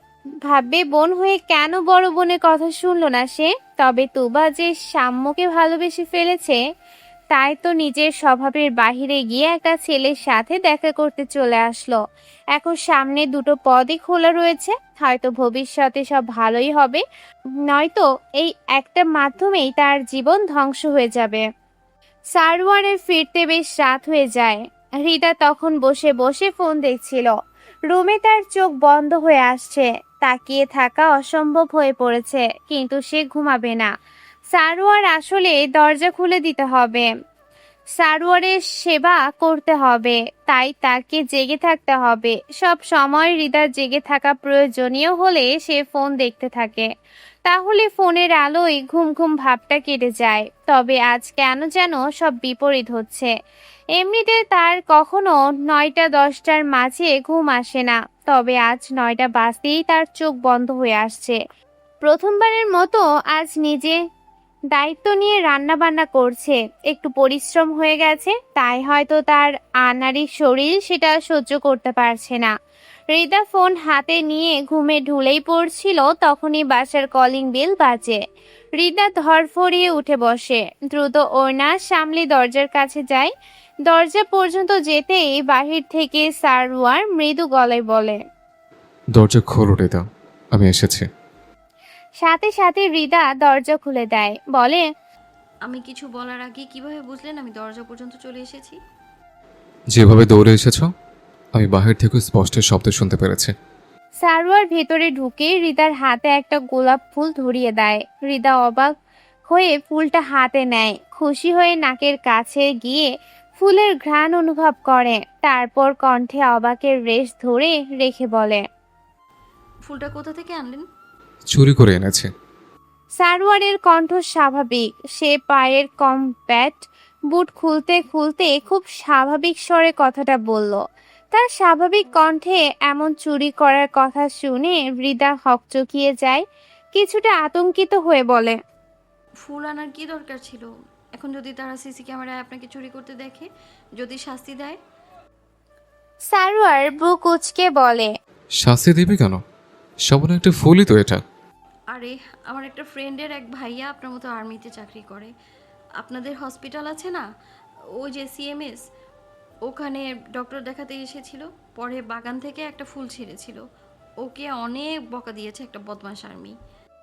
ভাববে বোন হয়ে কেন বড় বোনের কথা শুনলো না সে। তবে তুবা যে সাম্যকে ভালোবেসে ফেলেছে, তাই তো নিজের স্বভাবের বাহিরে গিয়ে একটা ছেলের সাথে দেখা করতে চলে আসলো। এখন সামনে দুটো পদই খোলা রয়েছে। হয়তো ভবিষ্যতে সব ভালোই হবে, নয়তো এই একটা মাধ্যমেই তার জীবন ধ্বংস হয়ে যাবে। সারওয়ারের ফিরতে বেশ রাত হয়ে যায়। হৃদা তখন বসে বসে ফোন দেখছিল। রুমে তার চোখ বন্ধ হয়ে আসছে। তাকিয়ে থাকা অসম্ভব হয়ে পড়েছে, কিন্তু সে ঘুমাবে না। সারওয়ার আসলে দরজা খুলে দিতে হবে। সারওয়ারের সেবা করতে হবে, তাই তাকে জেগে থাকতে হবে। সব সময় হৃদয় জেগে থাকা প্রয়োজনীয় হলে সে ফোন দেখতে থাকে। তাহলে ফোনের আলোয় ঘুম ঘুম ভাবটা কেটে যায়। তবে আজ কেন যেন সব বিপরীত হচ্ছে। এমনিতে তার কখনো 9টা-10টার মাঝে ঘুম আসে না, তবে আজ 9টা বাজতেই তার চোখ বন্ধ হয়ে আসছে। প্রথমবারের মতো আজ নিজে দায়িত্ব নিয়ে রান্না বান্না করছে। একটু পরিশ্রম হয়ে গেছে, তাই হয়তো তার আনাড়ি শরীর সেটা সহ্য করতে পারছে না। হৃদা ফোন হাতে নিয়ে ঘুমে ঢুলেই পড়ছিল, তখনই বাসার কলিং বেল বাজে। হৃদা ধরফরিয়ে উঠে বসে। দ্রুত ওড়না সামলে দরজার কাছে যায়। দরজা পর্যন্ত যেতেই বাহির থেকে সারওয়ার মৃদু গলায় বলে, দরজা খোলো রেদা, আমি এসেছি। সাথে সাথে হৃদা দরজা খুলে দেয়। বলে, আমি কিছু বলার আগে কিভাবে বুঝলেন আমি দরজা পর্যন্ত চলে এসেছি? যেভাবে দৌড়ে এসেছো, আমি বাহির থেকে স্পষ্ট শব্দ শুনতে পেরেছি। সারওয়ার ভেতরে ঢুকে হৃদার হাতে একটা গোলাপ ফুল ধরিয়ে দেয়। হৃদা অবাক হয়ে ফুলটা হাতে নেয়। খুশি হয়ে নাকের কাছে গিয়ে ফুলের ঘ্রাণ অনুভব করে। তারপর কণ্ঠে অবাকের রেশ ধরে রেখে বলে, ফুলটা কোথা থেকে আনলেন? চুরি করে এনেছি। সারওয়ারের কণ্ঠ স্বাভাবিক। সে পায়ের কমপ্যাট বুট খুলতে খুলতে খুব স্বাভাবিক স্বরে কথাটা বলল। তার স্বাভাবিক কণ্ঠে এমন চুরি করার কথা শুনে হৃদা হকচকিয়ে যায়। কিছুটা আতঙ্কিত হয়ে বলে, ফুল আনার কি দরকার ছিল? এখন যদি তারা সিসি ক্যামেরায় আপনাকে চুরি করতে দেখে, যদি শাস্তি দেয়? সারওয়ার বুক উচকে বলে, শাস্তি দিবি কেন? সামান্য একটা ফুলই তো এটা। আরে, আমার একটা ফ্রেন্ডের এক ভাইয়া আপনার মতো আর্মিতে চাকরি করে। আপনাদের হসপিটাল আছে না, ওই যে সিএমএস, ওখানে ডক্টর দেখাতে এসেছিল। পরে বাগান থেকে একটা ফুল ছিঁড়েছিল। ওকে অনেক বকা দিয়েছে একটা বদমাশ আর্মি।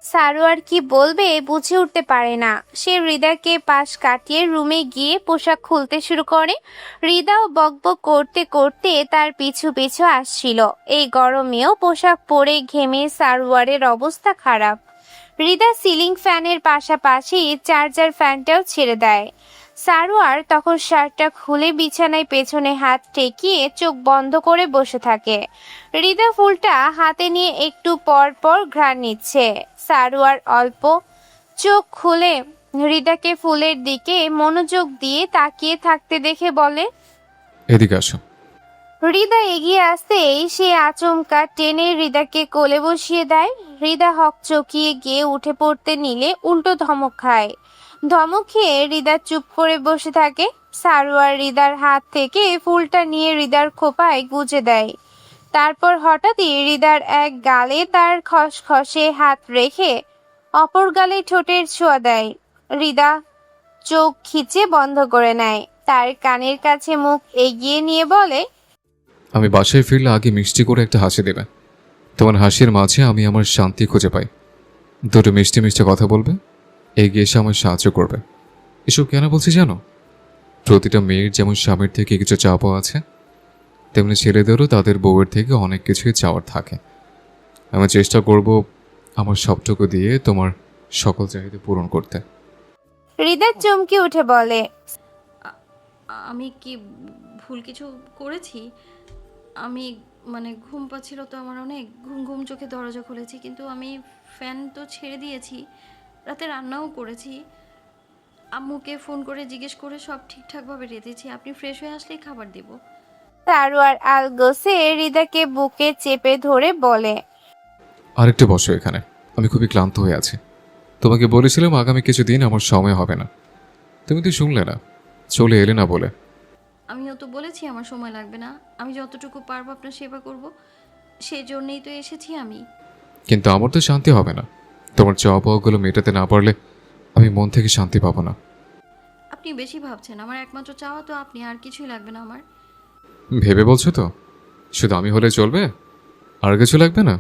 সারোয়ার কি বলবে বুঝে উঠতে পারে না। সে হৃদাকে পাশ কাটিয়ে রুমে গিয়ে পোশাক খুলতে শুরু করে। হৃদাও বকবক করতে করতে তার পিছু পিছু আসছিল। এই গরমেও পোশাক পরে ঘেমে সারোয়ারের অবস্থা খারাপ। হৃদা সিলিং ফ্যানের পাশাপাশি চার্জার ফ্যানটাও ছেড়ে দেয়। সারোয়ার তখন শার্টটা খুলে বিছানায় পেছনে হাত টেকিয়ে চোখ বন্ধ করে বসে থাকে। হৃদা ফুলটা হাতে নিয়ে একটু পর পর ঘ্রাণ নিচ্ছে। সারোয়ার অল্প চোখ খুলে হৃদাকে ফুলের দিকে মনোযোগ দিয়ে তাকিয়ে থাকতে দেখে বলে। এদিকে আসো। হৃদা এগিয়ে আসতেই সে আচমকা টেনে হৃদাকে কোলে বসিয়ে দেয়। হৃদা হকচকিয়ে গিয়ে উঠে পড়তে নিলে উল্টো ধমক খায়। ধমক খেয়ে হৃদা চুপ করে বসে থাকে। সারোয়ার হৃদার হাত থেকে ফুলটা নিয়ে হৃদার খোপায় গুজে দেয়। তারপর হঠাৎই হৃদার এক গালে তার খসখসে হাত রেখে অপর গালে ঠোঁটের ছোঁয়া দেয়। হৃদা চোখ খিচে বন্ধ করে নেয়। তার কানের কাছে মুখ এগিয়ে নিয়ে বলে, আমি বাসায় ফিরলে আগে মিষ্টি করে একটা হাসি দেবে। তোমার হাসির মাঝে আমি আমার শান্তি খুঁজে পাই। দুটো মিষ্টি মিষ্টি কথা বলবে, এগিয়ে এসে আমার সাহায্য করবে। এসব কেন বলছি জানো? প্রতিটা মেয়ের যেমন স্বামীর থেকে কিছু চাওয়া আছে, তেমনি ছেলেদেরও তাদের বউয়ের থেকে অনেক কিছুই চাওয়ার থাকে। আমি চেষ্টা করব আমার সবটুকু দিয়ে তোমার সকল চাহিদা পূরণ করতে। হৃদা চমকে উঠে বলে, আমি কি ভুল কিছু করেছি? আমি ঘুম পাচ্ছিল তো আমার অনেক, ঘুম ঘুম চোখে দরজা খুলেছি, কিন্তু আমি ফ্যান তো ছেড়ে দিয়েছি, রাতে রান্নাও করেছি, আম্মুকে ফোন করে জিজ্ঞেস করে সব ঠিকঠাকভাবে রেঁধেছি। আপনি ফ্রেশ হয়ে আসলেই খাবার দেব। সারোয়ার আলগোসে হৃদাকে বুকে চেপে ধরে বলে, আরেকটু বসো এখানে, আমি খুবই ক্লান্ত হয়ে আছি। তোমাকে বলেছিলাম আগামী কিছুদিন আমার সময় হবে না, তুমি তো শুনলে না, চলে এলে না বলে। আমিও তো বলেছি আমার সময় লাগবে না, আমি যতটুকু পারবো আপনার সেবা করব, সেই জন্যই তো এসেছি আমি। কিন্তু আমার তো শান্তি হবে না, তোমার চাওয়া পাওয়াগুলো মেটাতে না পারলে আমি মন থেকে শান্তি পাবো না। আপনি বেশি ভাবছেন, আমার একমাত্র চাওয়া তো আপনি, আর কিছুই লাগবে না আমার। ভেবে বলছো তো? শুধু আমি হলে চলবে? আর কিছু লাগবে না?